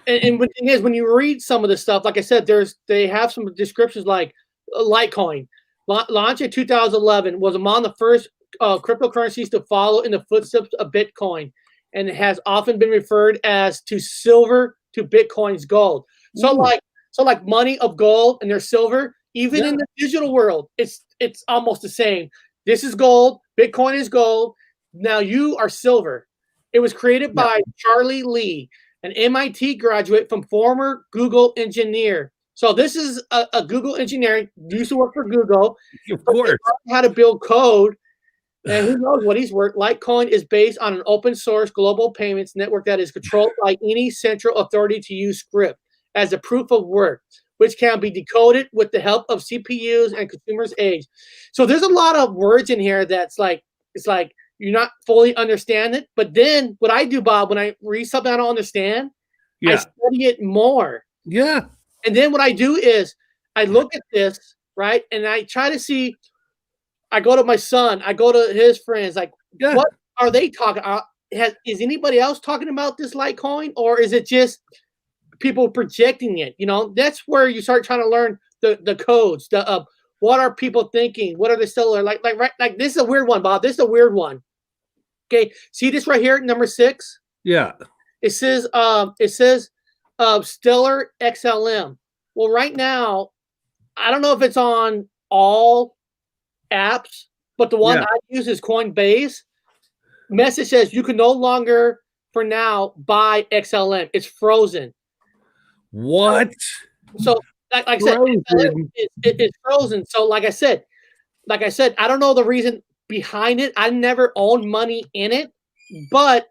the thing is, when you read some of the stuff, like I said, they have some descriptions like Litecoin, launched in 2011, was among the first cryptocurrencies to follow in the footsteps of Bitcoin, and it has often been referred as to silver to Bitcoin's gold. So like money of gold and there's silver. Even in the digital world, it's almost the same. This is gold. Bitcoin is gold. Now you are silver. It was created by Charlie Lee, an MIT graduate from former Google engineer. So this is a Google engineer, used to work for Google. Of course. How to build code, and who knows what he's worked. Litecoin is based on an open source global payments network that is controlled by any central authority to use script as a proof of work, which can be decoded with the help of CPUs and consumers' age. So there's a lot of words in here that's like, it's like you're not fully understand it. But then what I do, Bob, when I read something I don't understand, I study it more. Yeah. And then what I do is I look at this, right? And I try to see, I go to my son, I go to his friends, like, what are they talking about? Is anybody else talking about this Litecoin, or is it just people projecting it? You know, that's where you start trying to learn the codes, what are people thinking? What are they still like this is a weird one, Bob. This is a weird one. Okay, see this right here, number 6? Yeah. It says Stellar XLM. Well, right now, I don't know if it's on all apps, but the one I use is Coinbase. Message says you can no longer, for now, buy XLM. It's frozen. What? So, like I said, it's frozen. So, like I said, I don't know the reason behind it. I never owned money in it, but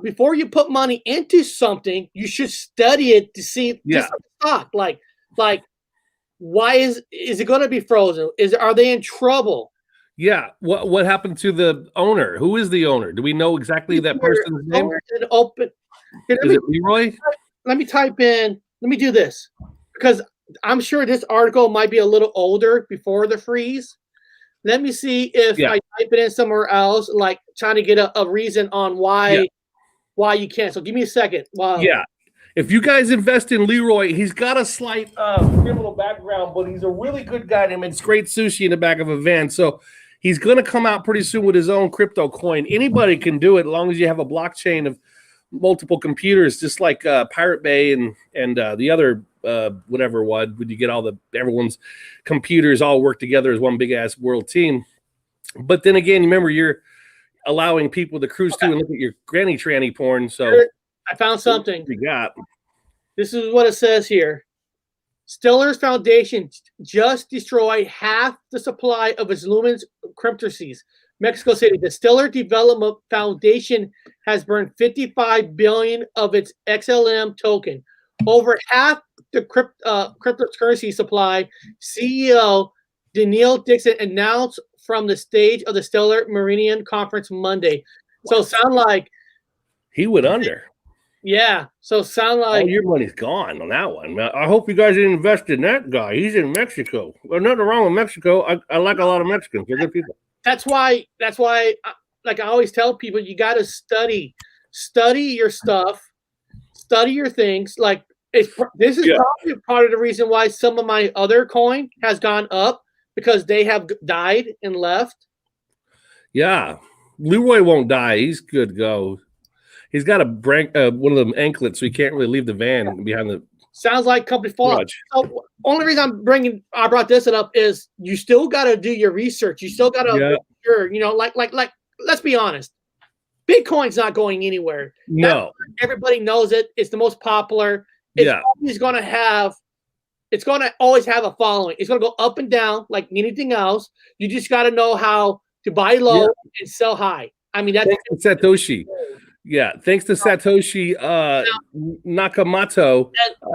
before you put money into something, you should study it to see just like stock. Like why is it going to be frozen? Are they in trouble? Yeah. What happened to the owner? Who is the owner? Do we know exactly that person's name? Open. Is it Leroy? Let me type in. Let me do this because I'm sure this article might be a little older before the freeze. Let me see if I type it in somewhere else, like trying to get a reason on why you can't. So give me a second. Wow. Yeah. If you guys invest in Leroy, he's got a slight criminal background, but he's a really good guy. He makes great sushi in the back of a van. So he's going to come out pretty soon with his own crypto coin. Anybody can do it as long as you have a blockchain of multiple computers, just like Pirate Bay and the other whatever one, when you get everyone's computers all work together as one big ass world team. But then again, remember, you're allowing people to cruise through and look at your granny tranny porn. So I found something. You got. This is what it says here. Stellar's foundation just destroyed half the supply of its Lumens cryptocurrencies. Mexico City, the Stellar Development Foundation has burned 55 billion of its XLM token. Over half the cryptocurrency supply. CEO Daniel Dixon announced from the stage of the Stellar Meridian Conference Monday. So sound like he went under. Yeah. So sound like all your money's gone on that one. I hope you guys didn't invest in that guy. He's in Mexico. Well, nothing wrong with Mexico. I like a lot of Mexicans. They're good people. That's why, like I always tell people, you got to study your stuff, study your things. Like this is probably part of the reason why some of my other coin has gone up, because they have died and left. Yeah. Leroy won't die. He's good to go. He's got a one of them anklets, so he can't really leave the van behind the. Sounds like company fallout. So only reason I brought this up is you still got to do your research. You still got to make sure, you know, like let's be honest, Bitcoin's not going anywhere. No, everybody knows it. It's the most popular. It's going to always have a following. It's going to go up and down like anything else. You just got to know how to buy low and sell high. I mean, that's Satoshi. Yeah, thanks to Satoshi Nakamoto,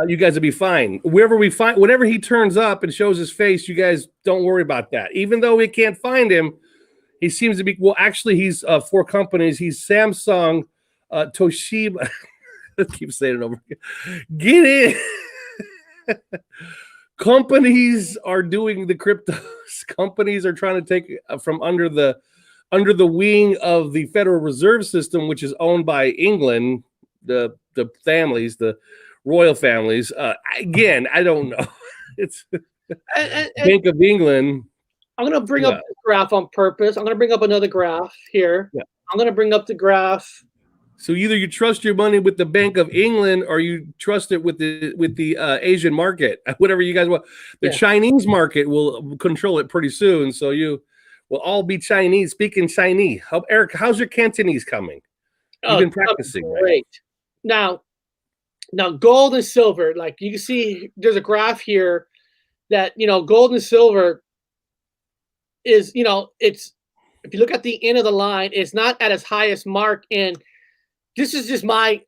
you guys will be fine. Whenever he turns up and shows his face, you guys don't worry about that. Even though we can't find him, he seems to be. Well, actually, he's 4 companies. He's Samsung, Toshiba. I keep saying it over again. Get in. Companies are doing the cryptos. Companies are trying to take from under the wing of the Federal Reserve System, which is owned by England, the families, the royal families. Again, I don't know. It's Bank of England. I'm going to bring up this graph on purpose. I'm going to bring up another graph here. Yeah. I'm going to bring up the graph. So either you trust your money with the Bank of England, or you trust it with the Asian market, whatever you guys want. The Chinese market will control it pretty soon. So you will all be Chinese, speaking Chinese. Eric, how's your Cantonese coming? You've been practicing, great. Right? Now, gold and silver, like you can see, there's a graph here that gold and silver is, it's, if you look at the end of the line, it's not at its highest mark, and this is just my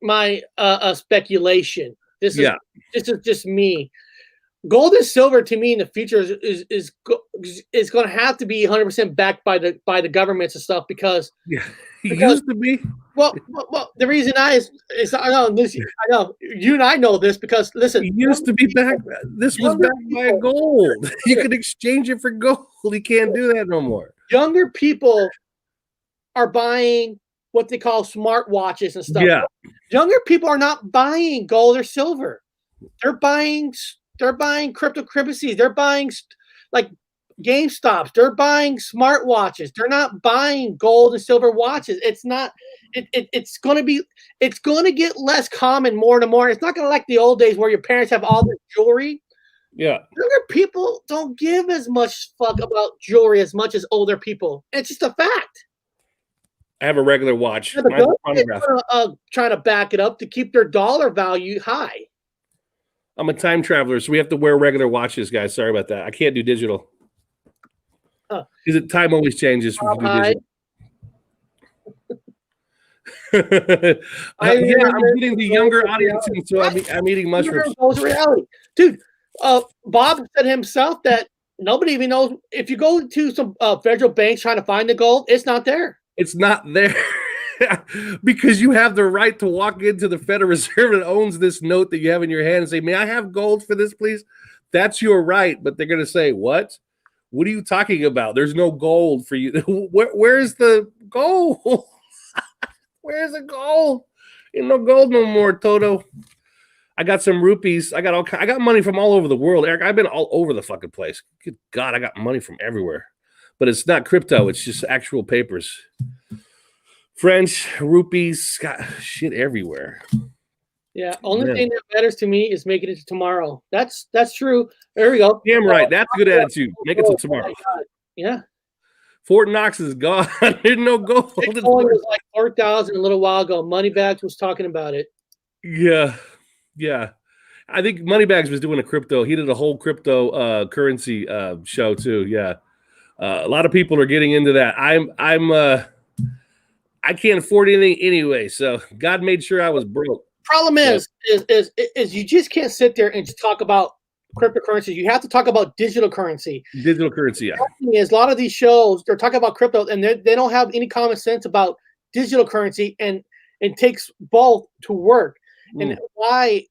speculation. This is just me. Gold and silver to me in the future is going to have to be 100% backed by the governments and stuff because it used to be. Well, the reason I know you and I know this because listen, it used to be backed. This was backed by gold. You could exchange it for gold. You can't do that no more. Younger people are buying what they call smartwatches and stuff. Yeah. Younger people are not buying gold or silver. They're buying cryptocurrencies. They're buying like GameStops. They're buying smartwatches. They're not buying gold and silver watches. It's not. It's going to get less common more and more. It's not going to like the old days where your parents have all this jewelry. Yeah. Younger people don't give as much fuck about jewelry as much as older people. It's just a fact. I have a regular watch. Trying to back it up to keep their dollar value high. I'm a time traveler, so we have to wear regular watches, guys. Sorry about that. I can't do digital. Because time always changes. I'm getting the younger audience, so I'm eating mushrooms. Reality, dude. Bob said himself that nobody even knows. If you go to some federal banks trying to find the gold, it's not there. It's not there because you have the right to walk into the Federal Reserve that owns this note that you have in your hand and say, "May I have gold for this, please?" That's your right, but they're going to say, "What? What are you talking about? There's no gold for you. Where's the gold? Where's the gold? Ain't no gold no more, Toto." I got some rupees. I got money from all over the world, Eric. I've been all over the fucking place. Good God, I got money from everywhere. But it's not crypto. It's just actual papers. French, rupees, got shit everywhere. Yeah, only thing that matters to me is making it to tomorrow. That's true. There we go. Damn right. That's a good attitude. Make it to tomorrow. Yeah. Fort Knox is gone. There's no gold. It was like 4,000 a little while ago. Moneybags was talking about it. Yeah. I think Moneybags was doing a crypto. He did a whole crypto currency show too. Yeah. A lot of people are getting into that. I can't afford anything anyway, so God made sure I was broke. Problem is you just can't sit there and just talk about cryptocurrency. You have to talk about digital currency. Digital currency, yeah. The thing is, a lot of these shows, they're talking about crypto, and they don't have any common sense about digital currency, and it takes both to work. And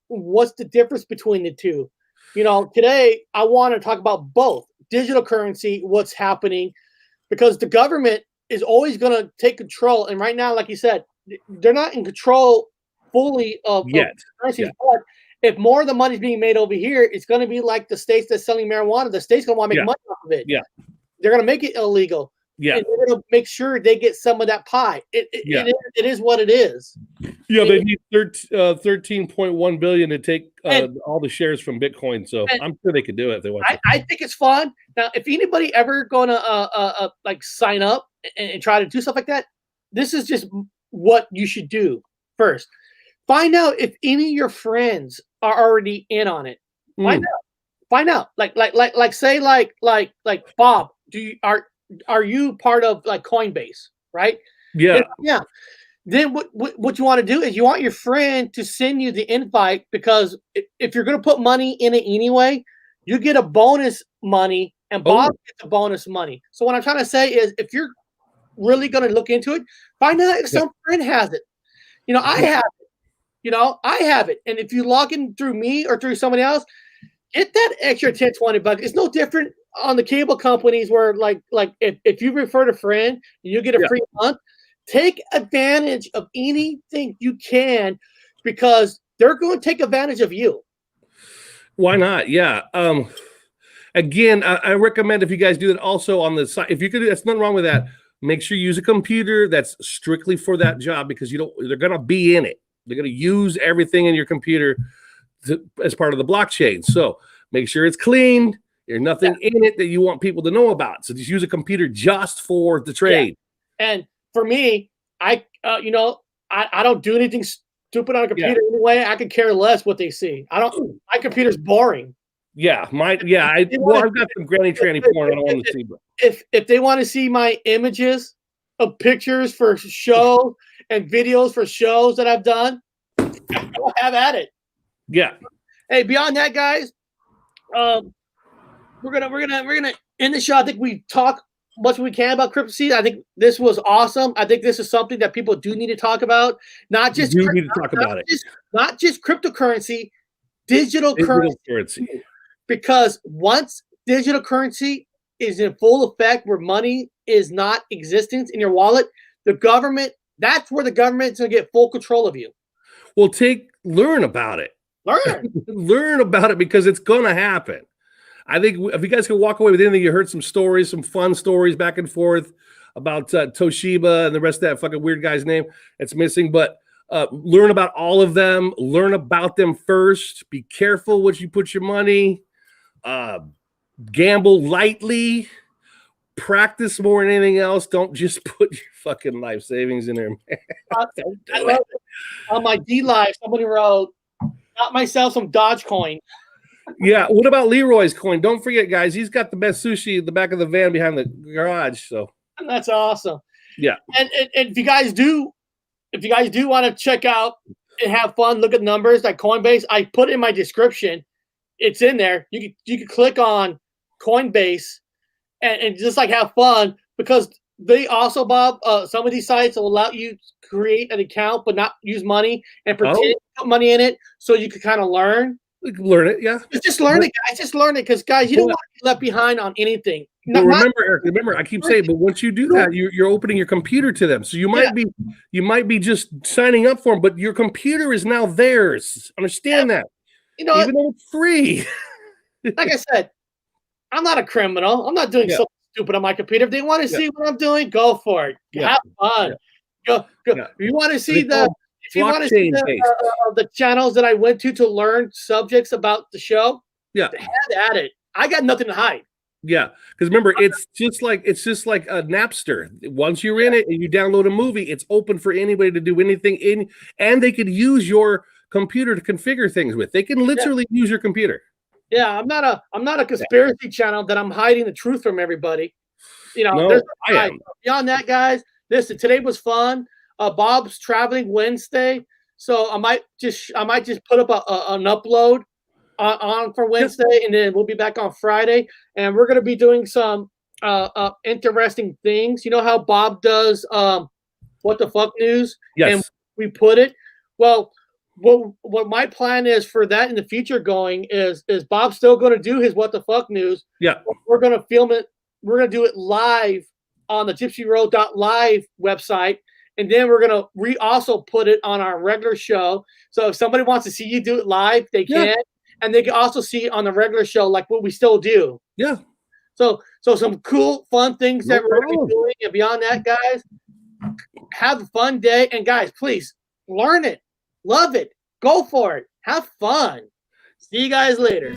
what's the difference between the two? Today I want to talk about both. Digital currency, what's happening, because the government is always going to take control. And right now, like you said, they're not in control fully of currencies. Yeah. But if more of the money is being made over here, it's going to be like the states that's selling marijuana. The state's going to want to make money off of it. Yeah, they're going to make it illegal. Yeah, and they're going to make sure they get some of that pie. It is what it is. Yeah, they need 13.1 billion to take all the shares from Bitcoin. So I'm sure they could do it if they want. I think it's fun. Now, if anybody ever going to like sign up and try to do stuff like that, this is just what you should do first. Find out if any of your friends are already in on it. Find out. Like say like Bob, are you part of like Coinbase, right? Yeah. Yeah. then what you want to do is you want your friend to send you the invite, because if you're going to put money in it anyway, you get a bonus money and Bob gets a bonus money. So what I'm trying to say is, if you're really going to look into it, find out if some friend has it. I have it. I have it. And if you log in through me or through somebody else, get that extra 10, 20 bucks. It's no different on the cable companies where like if you refer a friend, you get a free month. Take advantage of anything you can, because they're going to take advantage of you. Why not? Yeah. Again, I recommend, if you guys do it also on the side, if you could, that's nothing wrong with that. Make sure you use a computer that's strictly for that job, because they're going to be in it. They're going to use everything in your computer as part of the blockchain. So make sure it's clean. There's nothing in it that you want people to know about. So just use a computer just for the trade. And for me, I don't do anything stupid on a computer anyway. I could care less what they see. My computer's boring. Yeah, I've got some granny tranny porn I don't want to see. But if they want to see my images of pictures for show and videos for shows that I've done, I'll have at it. Yeah. Hey, beyond that, guys, we're gonna end the show. I think we talk much as we can about cryptocurrencies. I think this was awesome. I think this is something that people do need to talk about. Not just cryptocurrency, digital currency. Because once digital currency is in full effect, where money is not existence in your wallet, that's where the government's going to get full control of you. Well, learn about it. Learn about it, because it's going to happen. I think if you guys can walk away with anything, you heard some stories, some fun stories back and forth about Toshiba and the rest of that fucking weird guy's name that's missing. But learn about all of them. Learn about them first. Be careful what you put your money. Gamble lightly. Practice more than anything else. Don't just put your fucking life savings in there. On my D Live, somebody wrote, "Got myself some Dogecoin." Yeah. What about Leroy's coin? Don't forget, guys, he's got the best sushi in the back of the van behind the garage. So that's awesome. Yeah. And if you guys do want to check out and have fun, look at numbers like Coinbase, I put in my description. It's in there. You can click on Coinbase and just like have fun, because they also, Bob, some of these sites will allow you to create an account but not use money and pretend to put money in it, so you can kind of learn. Learn it, yeah. Just learn it, guys. Just learn it, because guys, you don't want to be left behind on anything. Remember, I keep saying, but once you do that, you're opening your computer to them. So you might be just signing up for them, but your computer is now theirs. Understand that. Even though it's free. Like I said, I'm not a criminal. I'm not doing something stupid on my computer. If they want to see what I'm doing, go for it. Have fun. Go. If you want to see the channels that I went to learn subjects about the show, have at it. I got nothing to hide. Yeah, because remember, it's just like a Napster. Once you're in it and you download a movie, it's open for anybody to do anything and they could use your computer to configure things with. They can literally use your computer. Yeah, I'm not a conspiracy channel that I'm hiding the truth from everybody. I am. Beyond that, guys, listen, today was fun. Bob's traveling Wednesday, so I might just put up an upload on for Wednesday, and then we'll be back on Friday, and we're gonna be doing some interesting things. You know how Bob does what the fuck news? Yes. And we put it. Well, what my plan is for that in the future going is Bob's still going to do his what the fuck news. Yeah. We're going to film it. We're going to do it live on the gypsyroad.live website. And then we're going to also put it on our regular show. So if somebody wants to see you do it live, they can. And they can also see it on the regular show, like what we still do. Yeah. So some cool, fun things that we're going to be doing. And beyond that, guys, have a fun day. And guys, please learn it. Love it. Go for it. Have fun. See you guys later.